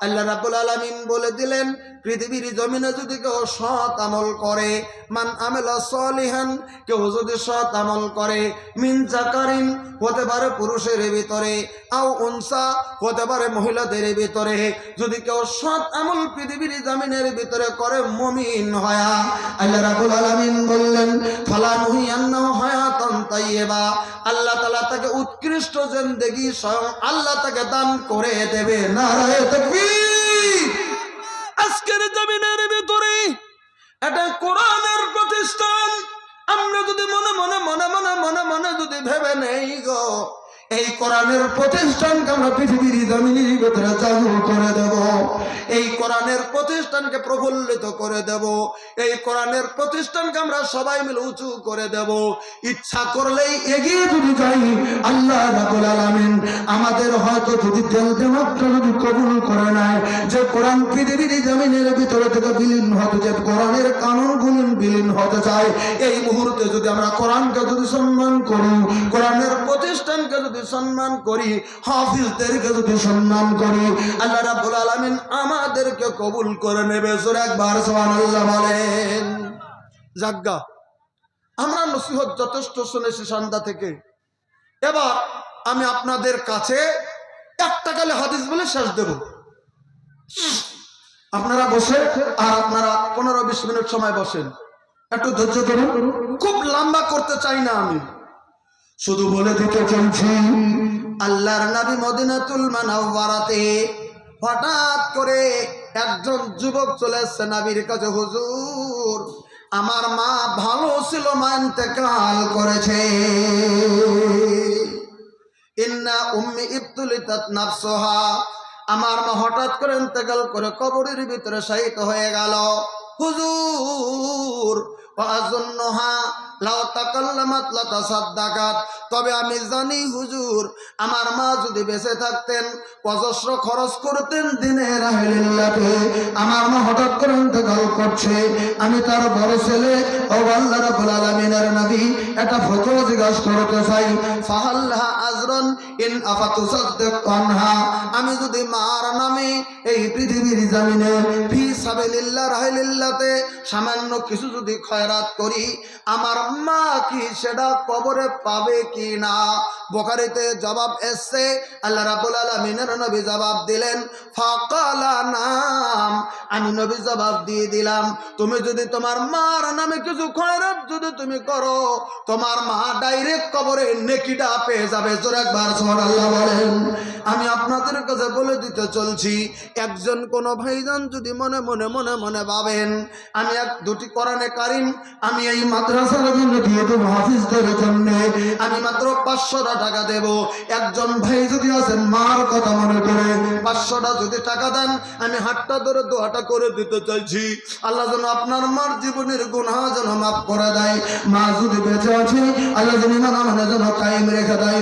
[SPEAKER 1] আল্লাহ রাব্বুল আলামিন বলে দিলেন, পৃথিবীর জমিনে যদি কেউ সৎ আমল করে, মান আমিলা সালিহান, কেউ যদি সৎ আমল করে, মিন যাকারিন, হতে পারে পুরুষের ভিতরে, আও উনসা, হতে পারে মহিলাদের ভিতরে, যদি কেউ সৎ আমল পৃথিবীর জমিনের ভিতরে করে মুমিন হয়া, আল্লাহ রাব্বুল আলামিন বললেন ফালা নুহিয়ান্নাহু হায়াতান তাইয়্যিবা, আল্লাহ তাআলা তাকে উৎকৃষ্ট জিন্দেগি স্বয়ং আল্লাহ তাকে দান করে দেবে। নারায়ে তাকবীর। আজকের জমিনের ভিতরে এটা কোরআনের প্রতিষ্ঠান। আমরা যদি মনে মনে মনে মনে মনে মনে যদি ভেবে নেই গো, এই কোরআনের প্রতিষ্ঠানকে আমরা পৃথিবীর জমিনের ভিতরে চালু করে দেব, এই কোরআনের প্রতিষ্ঠানকে প্রফুল্লিত করে দেব, এই কোরআনের প্রতিষ্ঠানকে আমরা সবাই মিলে উঁচু করে দেব। ইচ্ছা করলেই এগিয়ে যদি যাই, আল্লাহ রাব্বুল আলামিন আমাদের হয়তো যদি তেল দেমাগটা যদি কবুল করে নেয়, যে কোরআন পৃথিবীর জমিনের ভিতরে থেকে বিলীন হতে চায়, কোরআনের কানুনগুলো বিলীন হতে চায়, এই মুহূর্তে যদি আমরা কোরআনকে যদি সম্মান করি, কোরআনের প্রতিষ্ঠানকে যদি সম্মান করি, হাফিজদেরকে যদি সম্মান করি, আল্লাহ রাব্বুল আলামিন আমাদেরকে কবুল করে নেবে। জোরে একবার সুবহানাল্লাহ বলেন। জাগা আমরা নসিহত যথেষ্ট শুনেছি সন্ধ্যা থেকে। এবার আমি আপনাদের কাছে একটা কালে হাদিস বলে শেষ দেব। আপনারা বসে, আর আপনারা 15-20 মিনিট সময় বসেন, একটু ধৈর্য ধরুন। খুব লম্বা করতে চাই না, আমি শুধু বলে দিতে চাইছি, আল্লাহর নবী মদিনাতুল মুনাওয়ারাতে হঠাৎ করে একজন যুবক চলে এসেছে নবীর কাছে, হুজুর আমার মা ভালো ছিল, মা ইন্তেকাল করেছে, ইন্না উম্মি ইবতুলিতাত নাফসুহা, আমার মা হঠাৎ করে ইন্তেকাল করে কবরের ভিতরে শায়িত হয়ে গেল। হুজুর ওয়াজুন্নহা লাউ তাকাল্লামাত লাতাসাদ্দাকাত, তবে আমি জানি হুজুর আমার মা যদি বেঁচে থাকতেন অজস্র খরচ করতেন দিনে রাহিলিল্লাহে। আমার মা হঠাৎ করে ইন্তেকাল করছে, আমি তার বড় ছেলে ও আল্লাহ রাব্বুল আলামিনের নবী একটা ফতোয়া জিজ্ঞাসা করতে চাই। ফাহাল্লাহা আজরান ইন আফাতুসাদ্দিক আনহা, আমি যদি মার নামে এই পৃথিবীর জমিনে ফি সাবিলিল্লাহ রাহিলিল্লাতে সামান্য কিছু যদি খয়রাত করি, আমার মা কি সেটা কবরে পাবে কি না? বুখারীতে জবাব এসেছে, আল্লাহ রাব্বুল আলামিনের নবী জবাব দিলেন ফাকালা নাম, আমি নবী জবাব দিয়ে দিলাম, তুমি যদি তোমার মার নামে কিছু খয়রাত যদি তুমি করো, তোমার মা ডাইরেক্ট কবরে নেকিটা পেয়ে যাবে। জোরে একবার সুবহানাল্লাহ বলেন। আমি আপনাদের কাছে বলে দিতে চলছি, একজন কোন ভাইজান যদি মনে মনে মনে মনে ভাবেন আমি এক দুটি কোরআনে কারিম আমি এই মাদ্রাসার জন্য দিয়ে দেবো, হাফিজদের জন্য আমি মাত্র 500 টাকা দেব, একজন ভাই যদি আছেন মার কথা মনে করে 500টা যদি টাকা দেন, আমি হাতটা ধরে দোয়াটা করে দিতে চাইছি, আল্লাহ যেন আপনার মার জীবনের গুনাহ যেন মাফ করে দেয়। মা যদি বেঁচে আছে, আল্লাহ যেন ইমান আমাদের যেন কায়েম রেখে দেয়।